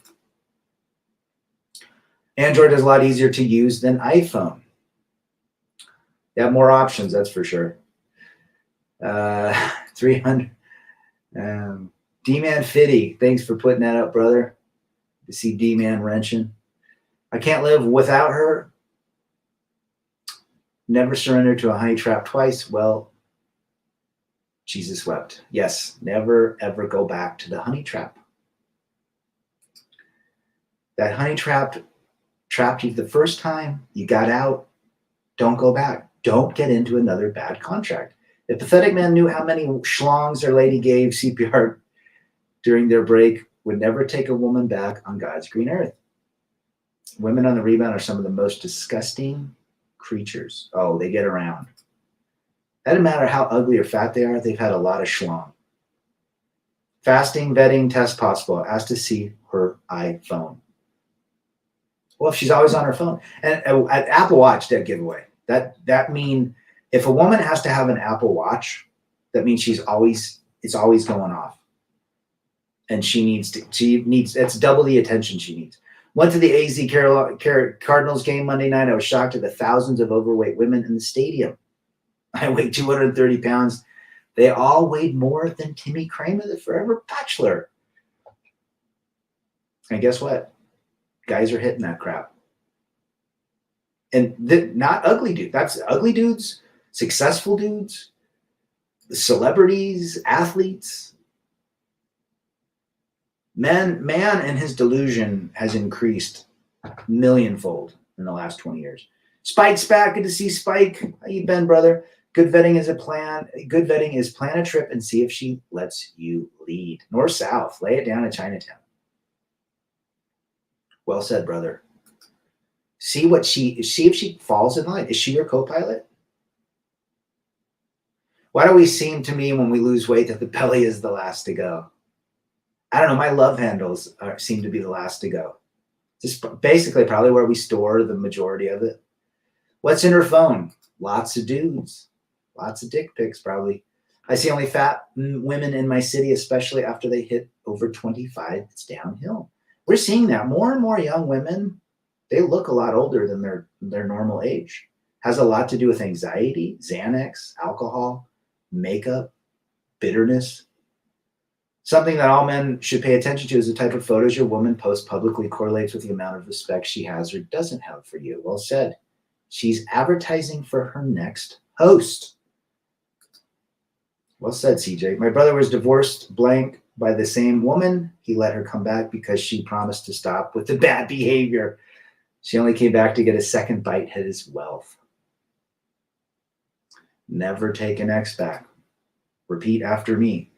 Android is a lot easier to use than iPhone. They have more options, that's for sure. 300. D-Man Fitty, thanks for putting that up, brother. To see D-Man wrenching. I can't live without her. Never surrender to a honey trap twice. Well, Jesus wept. Yes, never ever go back to the honey trap. That honey trap trapped you the first time. You got out. Don't go back. Don't get into another bad contract. If Pathetic Man knew how many schlongs their lady gave CPR during their break, would never take a woman back on God's green earth. Women on the rebound are some of the most disgusting creatures. Oh, they get around. Doesn't matter how ugly or fat they are, they've had a lot of schlong. Fasting, vetting, test possible. Asked to see her iPhone. Well, if she's always on her phone. And at Apple Watch, dead giveaway. That mean if a woman has to have an Apple Watch, that means it's always going off. And it's double the attention she needs. Went to the AZ Cardinals game Monday night. I was shocked at the thousands of overweight women in the stadium. I weighed 230 pounds. They all weighed more than Timmy Kramer, the Forever Bachelor. And guess what? Guys are hitting that crap. And not ugly dudes. That's ugly dudes, successful dudes, celebrities, athletes. Man and his delusion has increased millionfold in the last 20 years. Spike's back. Good to see Spike. How you been, brother? Good vetting is plan a trip and see if she lets you lead. North, south. Lay it down at Chinatown. Well said, brother. See if she falls in line. Is she your co-pilot? Why do we seem to me when we lose weight that the belly is the last to go? I don't know. My love handles seem to be the last to go. Just basically probably where we store the majority of it. What's in her phone? Lots of dudes. Lots of dick pics, probably. I see only fat women in my city, especially after they hit over 25. It's downhill. We're seeing that more and more young women, they look a lot older than their normal age. Has a lot to do with anxiety, Xanax, alcohol, makeup, bitterness. Something that all men should pay attention to is the type of photos your woman posts publicly correlates with the amount of respect she has or doesn't have for you. Well said. She's advertising for her next host. Well said, CJ. My brother was divorced blank by the same woman. He let her come back because she promised to stop with the bad behavior. She only came back to get a second bite at his wealth. Never take an ex back. Repeat after me.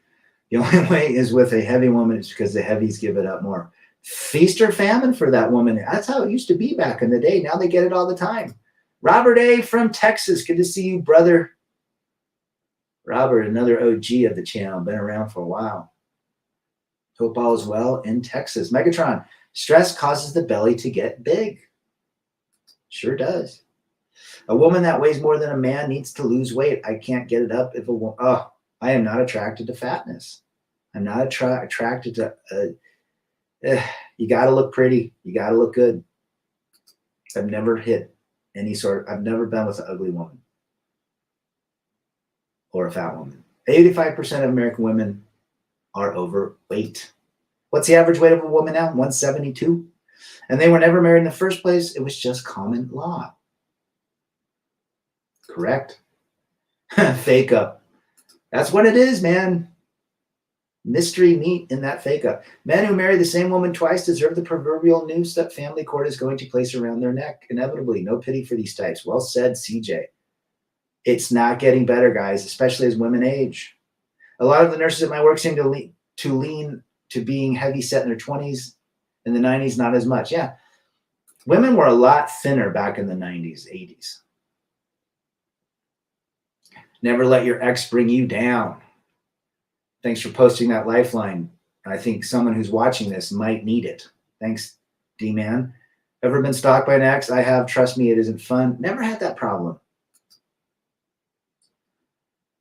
The only way is with a heavy woman is because the heavies give it up more. Feast or famine for that woman. That's how it used to be back in the day. Now they get it all the time. Robert A. from Texas. Good to see you, brother. Robert, another OG of the channel. Been around for a while. Hope all is well in Texas. Megatron. Stress causes the belly to get big. Sure does. A woman that weighs more than a man needs to lose weight. I can't get it up if a woman... Oh, I am not attracted to fatness. I'm not attracted to... you got to look pretty. You got to look good. I've never hit any sort... I've never been with an ugly woman. Or a fat woman. 85% of American women are overweight. What's the average weight of a woman now? 172. And they were never married in the first place. It was just common law. Correct. Fake up. That's what it is, man. Mystery meat in that fake up. Men who marry the same woman twice deserve the proverbial noose that family court is going to place around their neck. Inevitably, no pity for these types. Well said, CJ. It's not getting better, guys, especially as women age. A lot of the nurses at my work seem to lean to being heavy set in their 20s. In the 90s, not as much. Yeah. Women were a lot thinner back in the 90s, 80s. Never let your ex bring you down. Thanks for posting that lifeline. I think someone who's watching this might need it. Thanks, D-Man. Ever been stalked by an ex? I have. Trust me, it isn't fun. Never had that problem.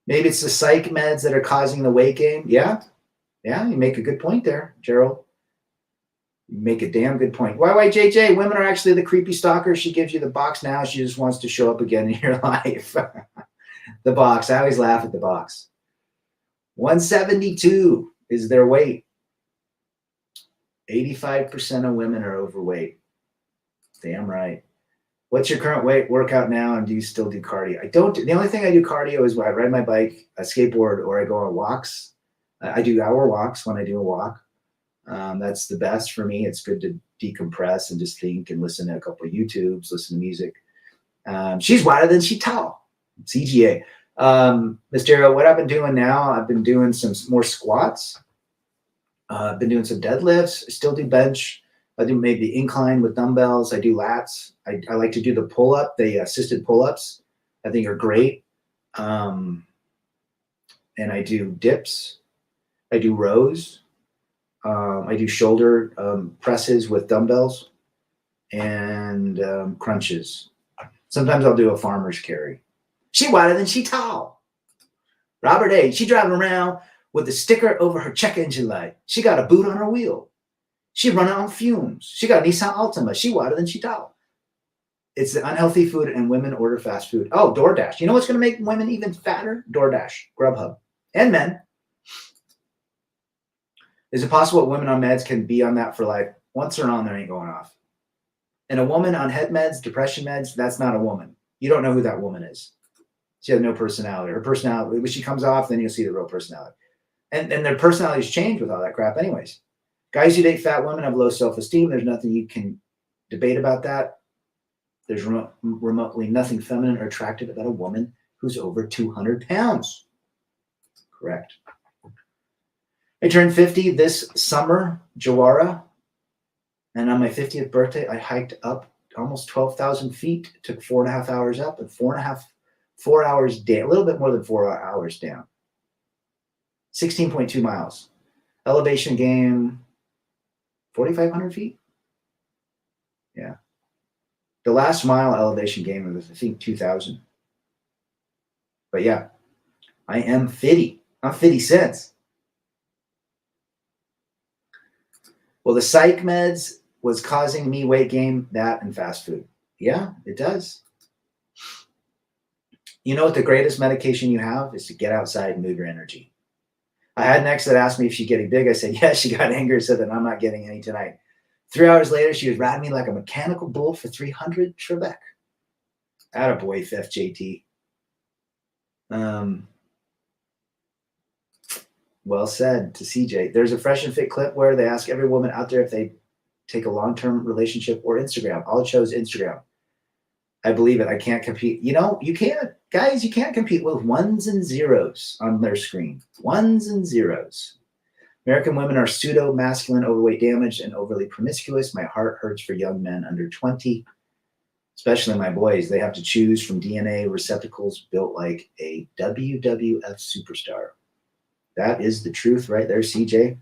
Maybe it's the psych meds that are causing the weight gain. Yeah. Yeah, you make a good point there, Gerald. You make a damn good point. YYJJ, women are actually the creepy stalkers. She gives you the box now. She just wants to show up again in your life. The box. I always laugh at the box. 172 is their weight. 85% of women are overweight. Damn right. What's your current weight workout now, and do you still do cardio? I don't. The only thing I do cardio is when I ride my bike, I skateboard, or I go on walks. I do hour walks when I do a walk. That's the best for me. It's good to decompress and just think and listen to a couple of YouTubes, listen to music. She's wider than she's tall. CGA. Mysterio, what I've been doing now, I've been doing some more squats. I've been doing some deadlifts. I still do bench. I do maybe incline with dumbbells. I do lats. I like to do the pull-up, the assisted pull-ups. I think are great. And I do dips. I do rows. I do shoulder presses with dumbbells and crunches. Sometimes I'll do a farmer's carry. She wider than she tall. Robert A. She driving around with a sticker over her check engine light. She got a boot on her wheel. She running on fumes. She got a Nissan Altima. She wider than she tall. It's the unhealthy food, and women order fast food. Oh, DoorDash. You know what's going to make women even fatter? DoorDash, Grubhub, and men. Is it possible that women on meds can be on that for life? Once they're on, they ain't going off. And a woman on head meds, depression meds, that's not a woman. You don't know who that woman is. She has no personality. Her personality, when she comes off, then you'll see the real personality. And their personalities change with all that crap anyways. Guys who date fat women have low self-esteem. There's nothing you can debate about that. There's remotely nothing feminine or attractive about a woman who's over 200 pounds. Correct. I turned 50 this summer, Jawara. And on my 50th birthday, I hiked up almost 12,000 feet. It took 4.5 hours up and 4 hours down, a little bit more than 4 hours down. 16.2 miles. Elevation gain, 4,500 feet. The last mile elevation game was, I think, 2000. But yeah, I am fitty. I'm 50 cents. Well, the psych meds was causing me weight gain, that and fast food. Yeah, it does. You know what the greatest medication you have is to get outside and move your energy. I had an ex that asked me if she's getting big. I said, yes. She got angry and said that I'm not getting any tonight. 3 hours later, she was riding me like a mechanical bull for 300 Trebek. Attaboy, Fifth JT. Well said to CJ. There's a Fresh and Fit clip where they ask every woman out there if they take a long-term relationship or Instagram. All chose Instagram. I believe it. I can't compete. You know, you can't, guys, you can't compete with ones and zeros on their screen. Ones and zeros. American women are pseudo-masculine, overweight, damaged, and overly promiscuous. My heart hurts for young men under 20, especially my boys. They have to choose from DNA receptacles built like a WWF superstar. That is the truth right there, CJ.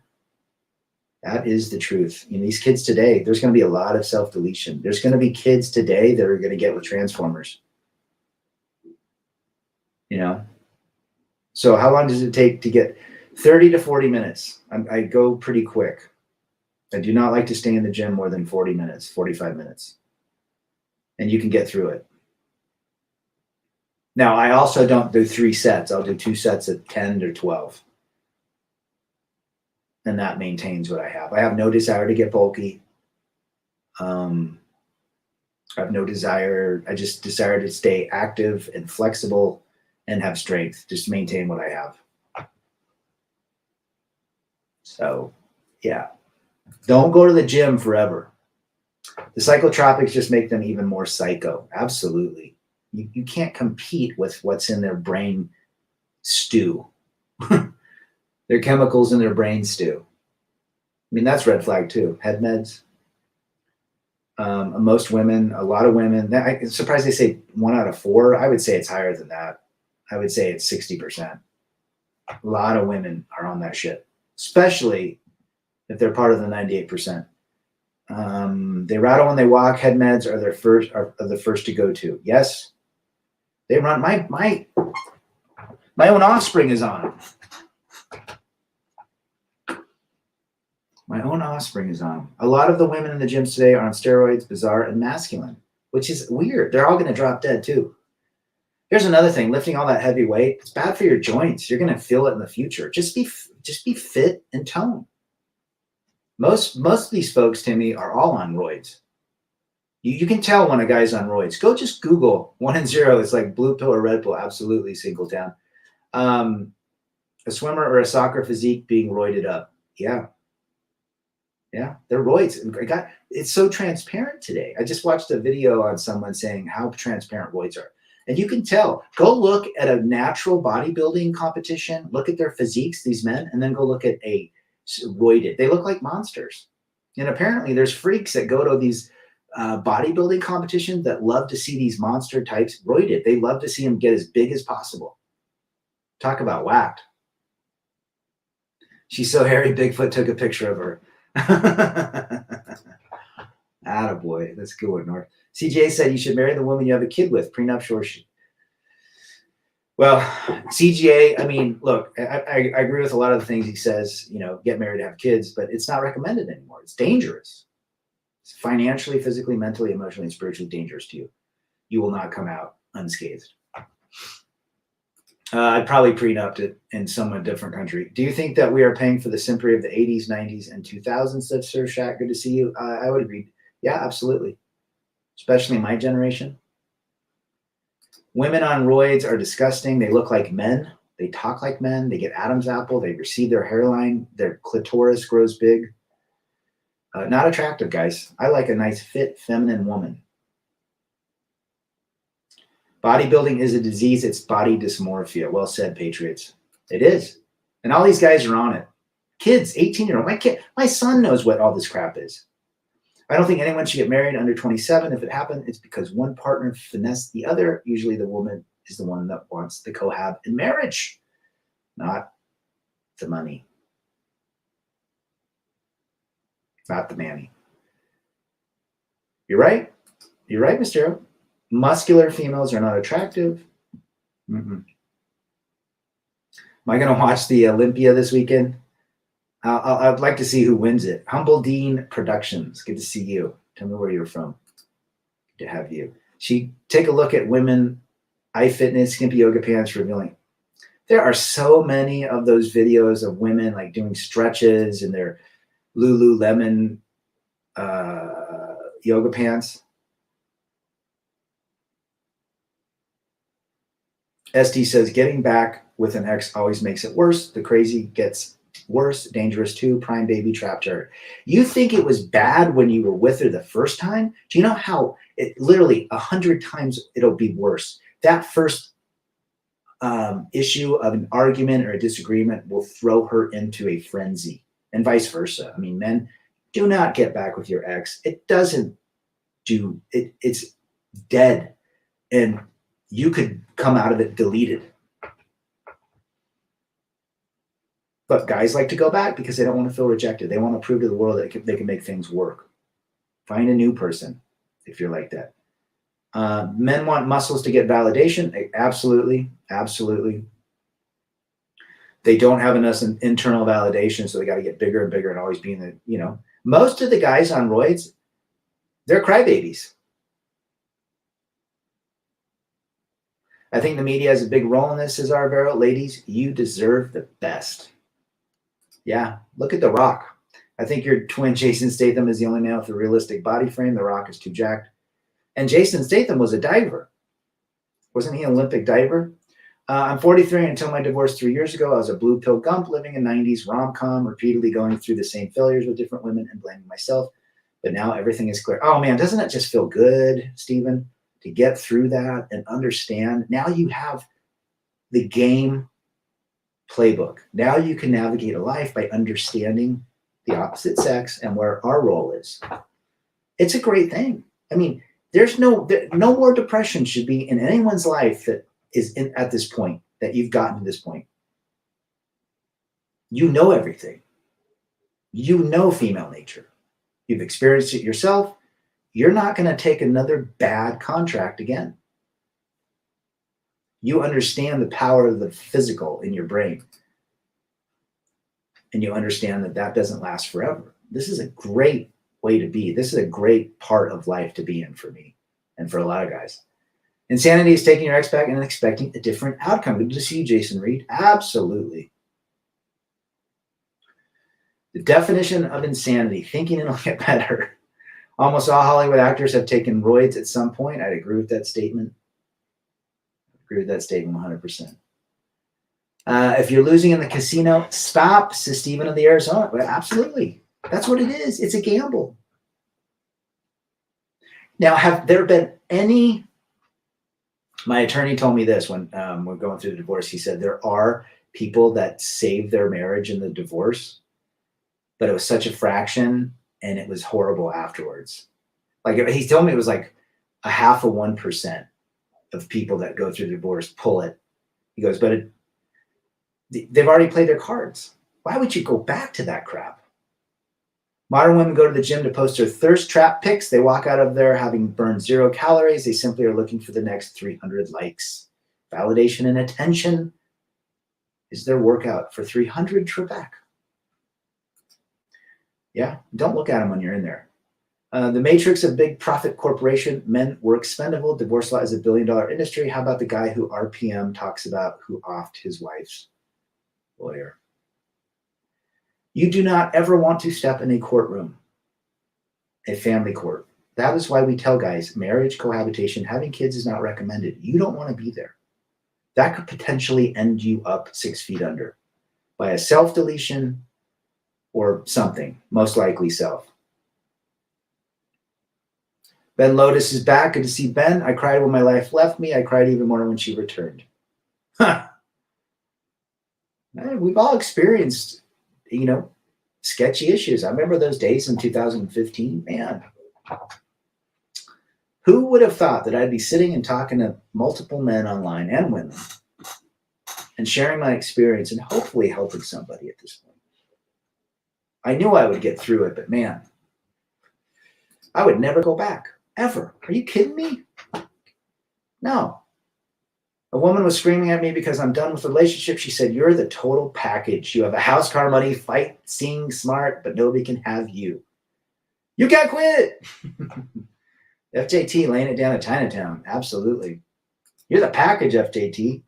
That is the truth. In these kids today, there's going to be a lot of self-deletion. There's going to be kids today that are going to get with Transformers. You know? So how long does it take to get 30 to 40 minutes? I go pretty quick. I do not like to stay in the gym more than 40 minutes, 45 minutes. And you can get through it. Now, I also don't do 3 sets. I'll do 2 sets of 10 or 12. And that maintains what I have. I have no desire to get bulky. I have no desire. I just desire to stay active and flexible and have strength. Just maintain what I have. So, yeah. Don't go to the gym forever. The psychotropics just make them even more psycho. Absolutely. You can't compete with what's in their brain stew. Their chemicals in their brain stew. I mean, that's red flag too. Head meds. Most women, a lot of women, I'm surprised they say 1 out of 4. I would say it's higher than that. I would say it's 60%. A lot of women are on that shit, especially if they're part of the 98%. They rattle when they walk. Head meds are the first to go to. Yes, they run. My own offspring is on them. My own offspring is on them. A lot of the women in the gyms today are on steroids, bizarre, and masculine, which is weird. They're all going to drop dead too. Here's another thing: lifting all that heavy weight, it's bad for your joints. You're going to feel it in the future. Just be fit and toned. Most of these folks, Timmy, are all on roids. You can tell when a guy's on roids. Go just Google 1 and 0. It's like blue pill or red pill. Absolutely, single down. A swimmer or a soccer physique being roided up. Yeah. Yeah, they're roids. It's so transparent today. I just watched a video on someone saying how transparent roids are. And you can tell. Go look at a natural bodybuilding competition. Look at their physiques, these men, and then go look at a roided. They look like monsters. And apparently there's freaks that go to these bodybuilding competitions that love to see these monster types roided. They love to see them get as big as possible. Talk about whacked. She's so hairy, Bigfoot took a picture of her. Attaboy. That's a good one, North. CJ said you should marry the woman you have a kid with. Prenuptial. Well, CGA, I mean, look, I agree with a lot of the things he says, you know, get married, have kids, but it's not recommended anymore. It's dangerous. It's financially, physically, mentally, emotionally, and spiritually dangerous to you. You will not come out unscathed. I'd probably prenup it in somewhat different country. Do you think that we are paying for the simpery of the 80s, 90s, and 2000s? Said Sir Shaq. Good to see you. I would agree. Yeah, absolutely. Especially my generation. Women on roids are disgusting. They look like men. They talk like men. They get Adam's apple. They recede their hairline. Their clitoris grows big. Not attractive, guys. I like a nice, fit, feminine woman. Bodybuilding is a disease. It's body dysmorphia. Well said, Patriots. It is. And all these guys are on it. Kids, 18-year-old. My son knows what all this crap is. I don't think anyone should get married under 27. If it happened, it's because one partner finessed the other. Usually the woman is the one that wants the cohab in marriage, not the money. Not the mammy. You're right. You're right, Mr. Muscular females are not attractive. Mm-mm. Am I going to watch the Olympia this weekend? I'd like to see who wins it. Humble Dean Productions. Good to see you. Tell me where you're from. Good to have you. Take a look at women, iFitness, skimpy yoga pants revealing. There are so many of those videos of women like doing stretches in their Lululemon yoga pants. ST says, getting back with an ex always makes it worse. The crazy gets worse. Dangerous too. Prime baby trapped her. You think it was bad when you were with her the first time? Do you know how it literally 100 times it'll be worse? That first issue of an argument or a disagreement will throw her into a frenzy, and vice versa. I mean, men, do not get back with your ex. It doesn't do it. It's dead, and you could come out of it deleted. But guys like to go back because they don't want to feel rejected. They want to prove to the world that they can make things work. Find a new person if you're like that. Men want muscles to get validation. Absolutely. Absolutely. They don't have enough internal validation, so they got to get bigger and bigger and always being the, most of the guys on roids, they're crybabies. I think the media has a big role in this, Cesar Vero. Ladies, you deserve the best. Yeah, look at The Rock. I think your twin Jason Statham is the only man with a realistic body frame. The Rock is too jacked. And Jason Statham was a diver. Wasn't he an Olympic diver? I'm 43 until my divorce 3 years ago. I was a blue pill gump living a 90s rom-com, repeatedly going through the same failures with different women and blaming myself. But now everything is clear. Oh, man, doesn't it just feel good, Stephen, to get through that and understand? Now you have the game playbook. Now you can navigate a life by understanding the opposite sex and where our role is. It's a great thing. I mean, there's no more depression should be in anyone's life that is at this point, that you've gotten to this point. You know everything. You know female nature. You've experienced it yourself. You're not going to take another bad contract again. You understand the power of the physical in your brain. And you understand that doesn't last forever. This is a great way to be. This is a great part of life to be in for me and for a lot of guys. Insanity is taking your ex back and expecting a different outcome. Good to see you, Jason Reed. Absolutely. The definition of insanity, thinking it'll get better. Almost all Hollywood actors have taken roids at some point. I'd agree with that statement. 100%. If you're losing in the casino, stop, says Stephen of the Arizona. Well, absolutely. That's what it is. It's a gamble. Now, have there been any... My attorney told me this when we're going through the divorce. He said there are people that save their marriage in the divorce, but it was such a fraction and it was horrible afterwards. Like he told me it was like 0.5% of people that go through the divorce pull it. He goes, but they've already played their cards. Why would you go back to that crap? Modern women go to the gym to post their thirst trap pics. They walk out of there having burned 0 calories. They simply are looking for the next 300 likes. Validation and attention is their workout for 300, Trebek. Yeah, don't look at them when you're in there. The matrix of big profit corporation. Men were expendable. Divorce law is a $1 billion industry. How about the guy who RPM talks about who offed his wife's lawyer? You do not ever want to step in a courtroom, a family court. That is why we tell guys marriage, cohabitation, having kids is not recommended. You don't want to be there. That could potentially end you up 6 feet under by a self-deletion or something, most likely self. Ben Lotus is back. Good to see Ben. I cried when my wife left me. I cried even more when she returned. Huh. Man, we've all experienced sketchy issues. I remember those days in 2015, man. Who would have thought that I'd be sitting and talking to multiple men online and women and sharing my experience and hopefully helping somebody at this point? I knew I would get through it, but man, I would never go back. Ever. Are you kidding me? No. A woman was screaming at me because I'm done with the relationship. She said, "You're the total package. You have a house, car, money, fight, sing, smart, but nobody can have you. You can't quit." FJT laying it down at Chinatown. Absolutely. You're the package, FJT.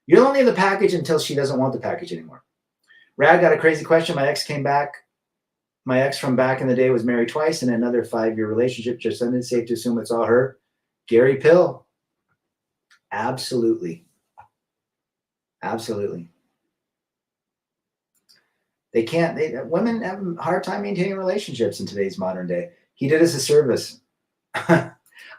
You're only the package until she doesn't want the package anymore. Rad got a crazy question. My ex came back. My ex from back in the day was married twice in another 5-year relationship. Just then it's safe to assume it's all her. Gary Pill. Absolutely. Absolutely. Women have a hard time maintaining relationships in today's modern day. He did us a service.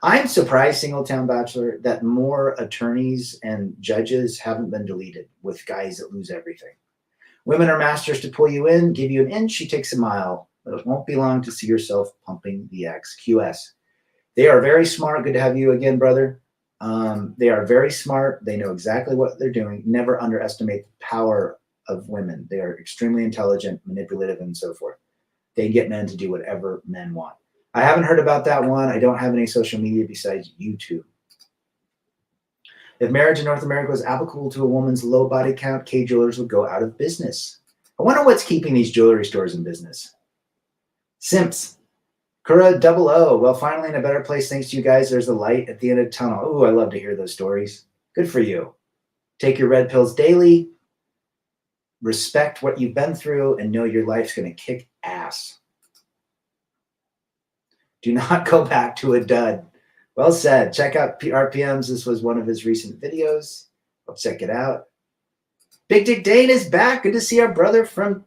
I'm surprised, Singletown Bachelor, that more attorneys and judges haven't been deleted with guys that lose everything. Women are masters to pull you in, give you an inch, she takes a mile. But it won't be long to see yourself pumping the X. QS. They are very smart. Good to have you again, brother. They are very smart. They know exactly what they're doing. Never underestimate the power of women. They are extremely intelligent, manipulative, and so forth. They get men to do whatever men want. I haven't heard about that one. I don't have any social media besides YouTube. If marriage in North America was applicable to a woman's low body count, K jewelers would go out of business. I wonder what's keeping these jewelry stores in business. Simps. Kura 00. Well, finally in a better place thanks to you guys. There's a light at the end of the tunnel. Oh, I love to hear those stories. Good for you. Take your red pills daily. Respect what you've been through and know your life's going to kick ass. Do not go back to a dud. Well said. Check out RPMs. This was one of his recent videos. I'll check it out. Big Dick Dane is back. Good to see our brother from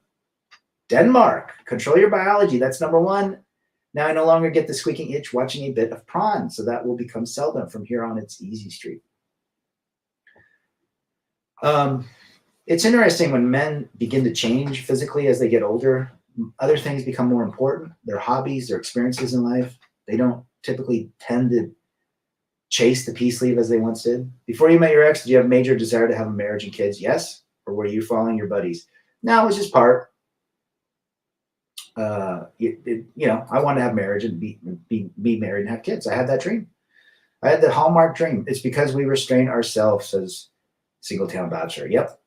Denmark. Control your biology. That's number one. Now I no longer get the squeaking itch watching a bit of Prawn, so that will become seldom. From here on, it's easy street. It's interesting when men begin to change physically as they get older. Other things become more important. Their hobbies, their experiences in life. They don't typically tend to chase the peace leave as they once did. Before you met your ex, did you have a major desire to have a marriage and kids? Yes. Or were you following your buddies? No, it was just part. I wanted to have marriage and be married and have kids. I had that dream. I had the Hallmark dream. It's because we restrain ourselves, says Singletown Bachelor. Yep.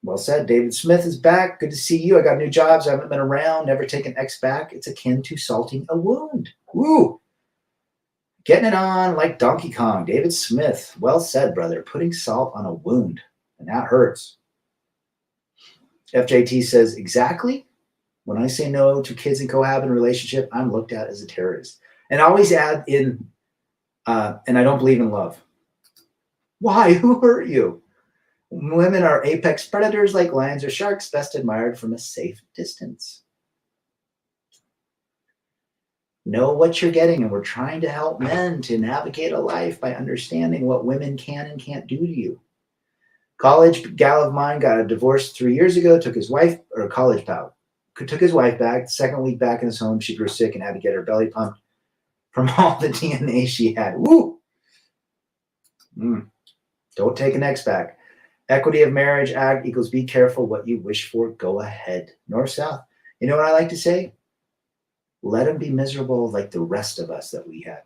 Well said. David Smith is back. Good to see you. I got new jobs. I haven't been around. Never taken X back. It's akin to salting a wound. Woo. Getting it on like Donkey Kong. David Smith. Well said, brother. Putting salt on a wound. And that hurts. FJT says, exactly. When I say no to kids and cohabit relationship, I'm looked at as a terrorist. And I always add in, and I don't believe in love. Why? Who hurt you? Women are apex predators like lions or sharks, best admired from a safe distance. Know what you're getting, and we're trying to help men to navigate a life by understanding what women can and can't do to you. College gal of mine got a divorce 3 years ago, took his wife back. The second week back in his home, she grew sick and had to get her belly pumped from all the DNA she had. Woo! Don't take an X back. Equity of Marriage Act equals be careful what you wish for. Go ahead. North, south. You know what I like to say? Let them be miserable like the rest of us that we had.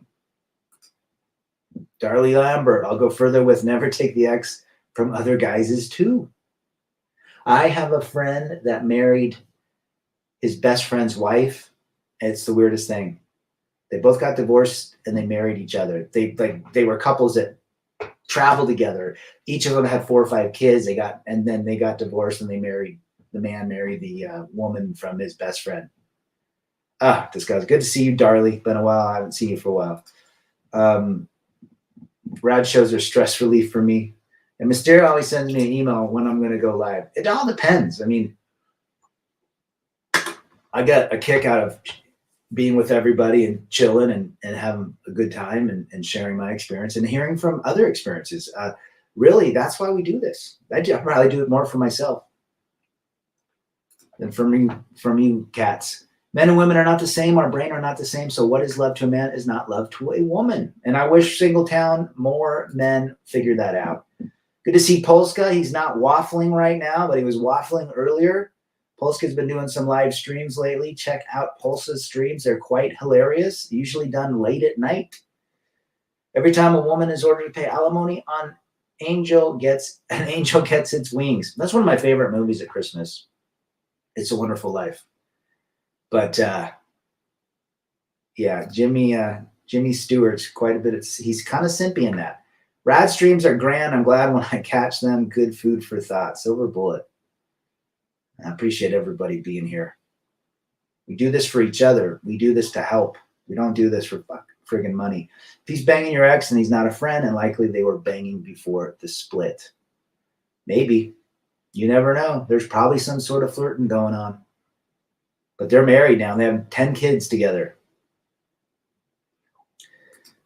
Darlie Lambert, I'll go further with never take the X from other guys too. I have a friend that married his best friend's wife. It's the weirdest thing. They both got divorced and they married each other. They were couples that traveled together. Each of them had 4 or 5 kids. They got divorced and the man married the woman from his best friend. This guy's good to see you, Darlie. Been a while. I haven't seen you for a while. Rad shows are stress relief for me. And Mysterio always sends me an email when I'm going to go live. It all depends. I mean, I got a kick out of being with everybody and chilling and having a good time and sharing my experience and hearing from other experiences. Really, that's why we do this. I probably do it more for myself than from you cats. Men and women are not the same. Our brain are not the same. So what is love to a man is not love to a woman. And I wish Singletown, more men figure that out. Good to see Polska. He's not waffling right now, but he was waffling earlier. Polska's been doing some live streams lately. Check out Polska's streams. They're quite hilarious, usually done late at night. Every time a woman is ordered to pay alimony, an angel gets its wings. That's one of my favorite movies at Christmas. It's a Wonderful Life. But yeah, Jimmy Stewart's quite a bit. He's kind of simpy in that. Rad streams are grand. I'm glad when I catch them. Good food for thought. Silver Bullet. I appreciate everybody being here. We do this for each other. We do this to help. We don't do this for friggin' money. If he's banging your ex and he's not a friend, and likely they were banging before the split. Maybe. You never know. There's probably some sort of flirting going on. But they're married now. They have 10 kids together.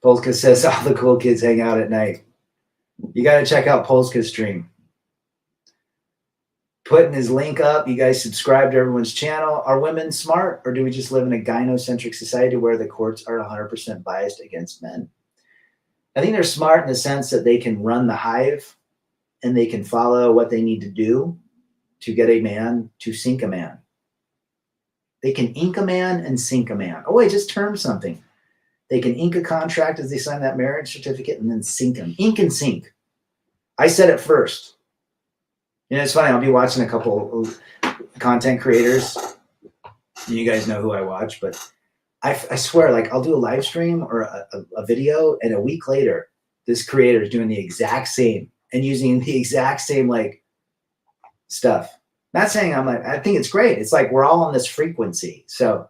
Polska says all the cool kids hang out at night. You got to check out Polska's stream. Putting his link up. You guys subscribe to everyone's channel. Are women smart, or do we just live in a gynocentric society where the courts are 100% biased against men? I think they're smart in the sense that they can run the hive and they can follow what they need to do to get a man to sink a man. They can ink a man and sink a man. Oh, I just termed something. They can ink a contract as they sign that marriage certificate and then sink them. Ink and sink. I said it first. You know, it's funny. I'll be watching a couple of content creators. You guys know who I watch, but I swear, like, I'll do a live stream or a video, and a week later, this creator is doing the exact same and using the exact same, like, stuff. Not saying I think it's great. It's like we're all on this frequency. So,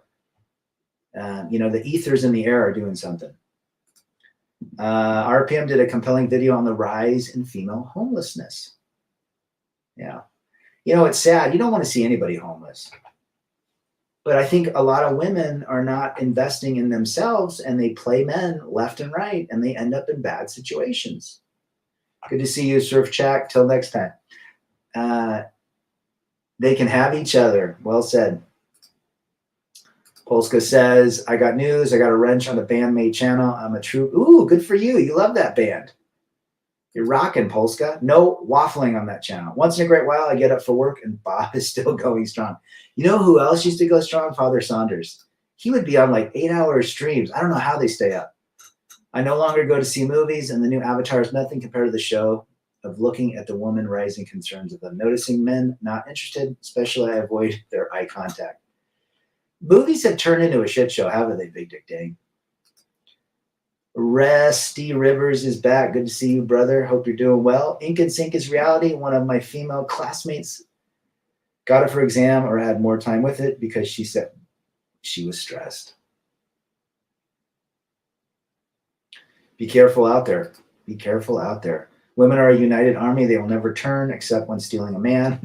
you know, the ethers in the air are doing something. RPM did a compelling video on the rise in female homelessness. Yeah. You know, it's sad. You don't want to see anybody homeless. But I think a lot of women are not investing in themselves, and they play men left and right, and they end up in bad situations. Good to see you, Surf Chat. Till next time. They can have each other. Well said. Polska says, I got news. I got a wrench on the Bandmate channel. I'm a true. Ooh, good for you. You love that band. You're rocking, Polska. No waffling on that channel. Once in a great while, I get up for work, and Bob is still going strong. You know who else used to go strong? Father Saunders. He would be on like 8-hour streams. I don't know how they stay up. I no longer go to see movies, and the new Avatar is nothing compared to the show of looking at the woman rising concerns of them. Noticing men not interested, especially I avoid their eye contact. Movies have turned into a shit show, haven't they, Big Dick Dang? Rusty Rivers is back. Good to see you, brother. Hope you're doing well. Ink and Sink is reality. One of my female classmates got it for exam or had more time with it because she said she was stressed. Be careful out there. Be careful out there. Women are a united army. They will never turn except when stealing a man.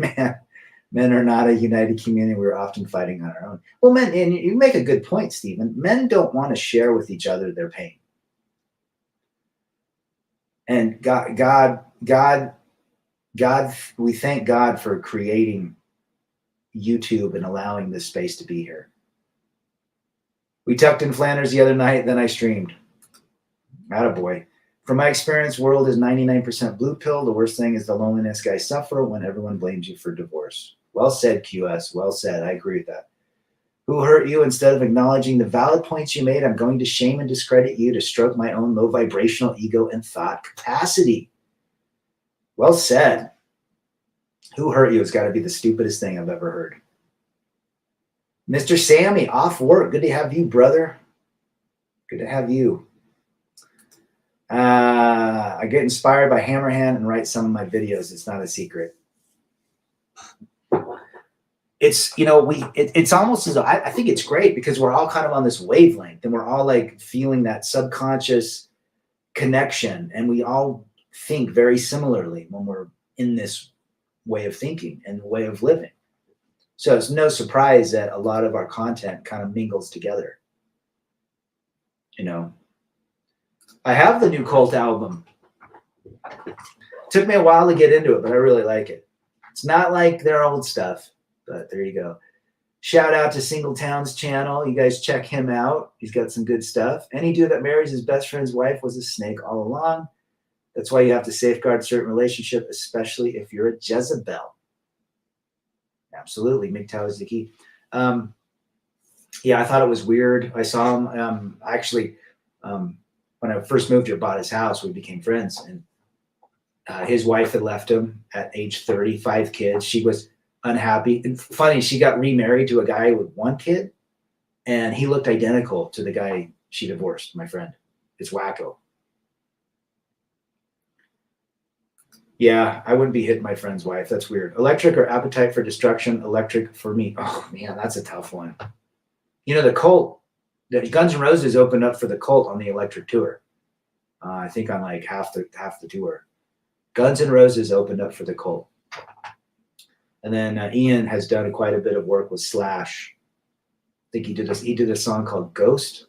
Men are not a united community. We're often fighting on our own. Well, men, and you make a good point, Stephen. Men don't want to share with each other their pain. And God, we thank God for creating YouTube and allowing this space to be here. We tucked in Flanders the other night, then I streamed. Attaboy. From my experience, world is 99% blue pill. The worst thing is the loneliness guys suffer when everyone blames you for divorce. Well said, QS. Well said. I agree with that. Who hurt you? Instead of acknowledging the valid points you made, I'm going to shame and discredit you to stroke my own low vibrational ego and thought capacity. Well said. Who hurt you has got to be the stupidest thing I've ever heard. Mr. Sammy, off work. Good to have you, brother. Good to have you. I get inspired by Hammerhand and write some of my videos. It's not a secret. It's, you know, it's almost as though I think it's great because we're all kind of on this wavelength and we're all like feeling that subconscious connection, and we all think very similarly when we're in this way of thinking and way of living. So it's no surprise that a lot of our content kind of mingles together. You know, I have the new Cult album. Took me a while to get into it, but I really like it. It's not like their old stuff. But there you go. Shout out to Singletown's channel. You guys check him out. He's got some good stuff. Any dude that marries his best friend's wife was a snake all along. That's why you have to safeguard certain relationship, especially if you're a Jezebel. Absolutely. MGTOW is the key. Yeah, I thought it was weird. I saw him when I first moved here, bought his house, we became friends. And his wife had left him at age 30, 5 kids. She was unhappy. And funny, she got remarried to a guy with 1 kid, and he looked identical to the guy she divorced, my friend. It's wacko. Yeah, I wouldn't be hitting my friend's wife. That's weird. Electric or Appetite for Destruction? Electric for me. Oh, man, that's a tough one. You know, the Cult, the Guns N' Roses opened up for the Cult on the Electric tour. I think on like half the tour. Guns N' Roses opened up for the Cult. And then Ian has done quite a bit of work with Slash. I think he did a song called Ghost.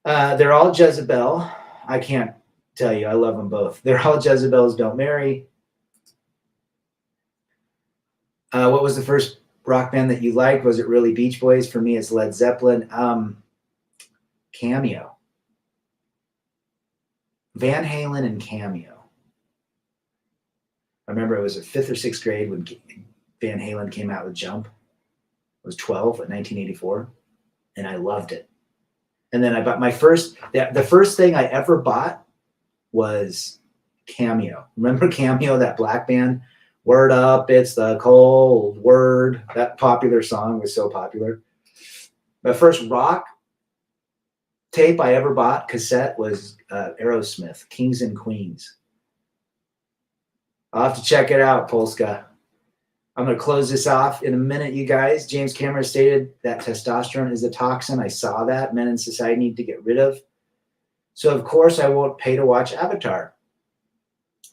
They're all Jezebel. I can't tell you, I love them both. They're all Jezebels Don't Marry. What was the first rock band that you liked? Was it really Beach Boys? For me, it's Led Zeppelin. Cameo. Van Halen and Cameo. I remember it was a 5th or 6th grade when Van Halen came out with Jump. I was 12 in 1984, and I loved it. And then I bought the first thing I ever bought was Cameo. Remember Cameo, that black band? Word Up, It's the Cold Word. That popular song was so popular. My first rock tape I ever bought, cassette, was Aerosmith, Kings and Queens. I'll have to check it out, Polska. I'm going to close this off in a minute, you guys. James Cameron stated that testosterone is a toxin. I saw that men in society need to get rid of. So, of course, I won't pay to watch Avatar.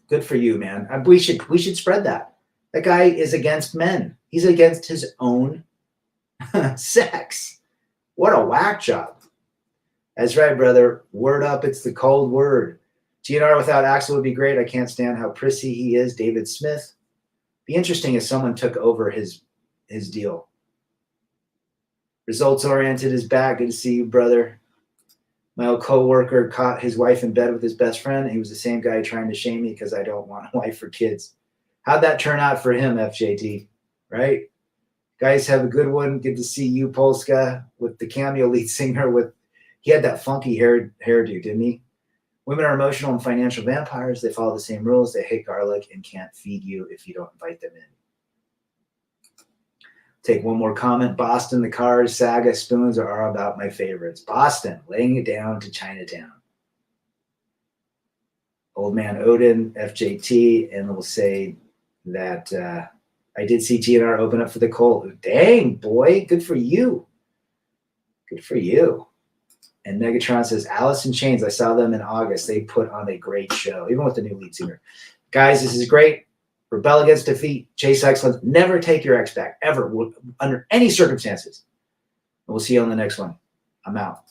Good for you, man. We should spread that. That guy is against men. He's against his own sex. What a whack job. That's right, brother. Word up, it's the cold word. GNR without Axel would be great. I can't stand how prissy he is. David Smith. Be interesting if someone took over his deal. Results oriented is back. Good to see you, brother. My old coworker caught his wife in bed with his best friend. He was the same guy trying to shame me because I don't want a wife or kids. How'd that turn out for him, FJT? Right? Guys, have a good one. Good to see you, Polska, with the Cameo lead singer. He had that funky hairdo, didn't he? Women are emotional and financial vampires. They follow the same rules. They hate garlic and can't feed you if you don't invite them in. Take one more comment. Boston, the Cars, Saga, Spoons are about my favorites. Boston, laying it down to Chinatown. Old Man Odin, FJT, and we'll say that I did see GNR open up for the Cult. Dang, boy, good for you. Good for you. And Megatron says, Alice in Chains, I saw them in August. They put on a great show, even with the new lead singer. Guys, this is great. Rebel against defeat. Chase excellence. Never take your ex back, ever, under any circumstances. And we'll see you on the next one. I'm out.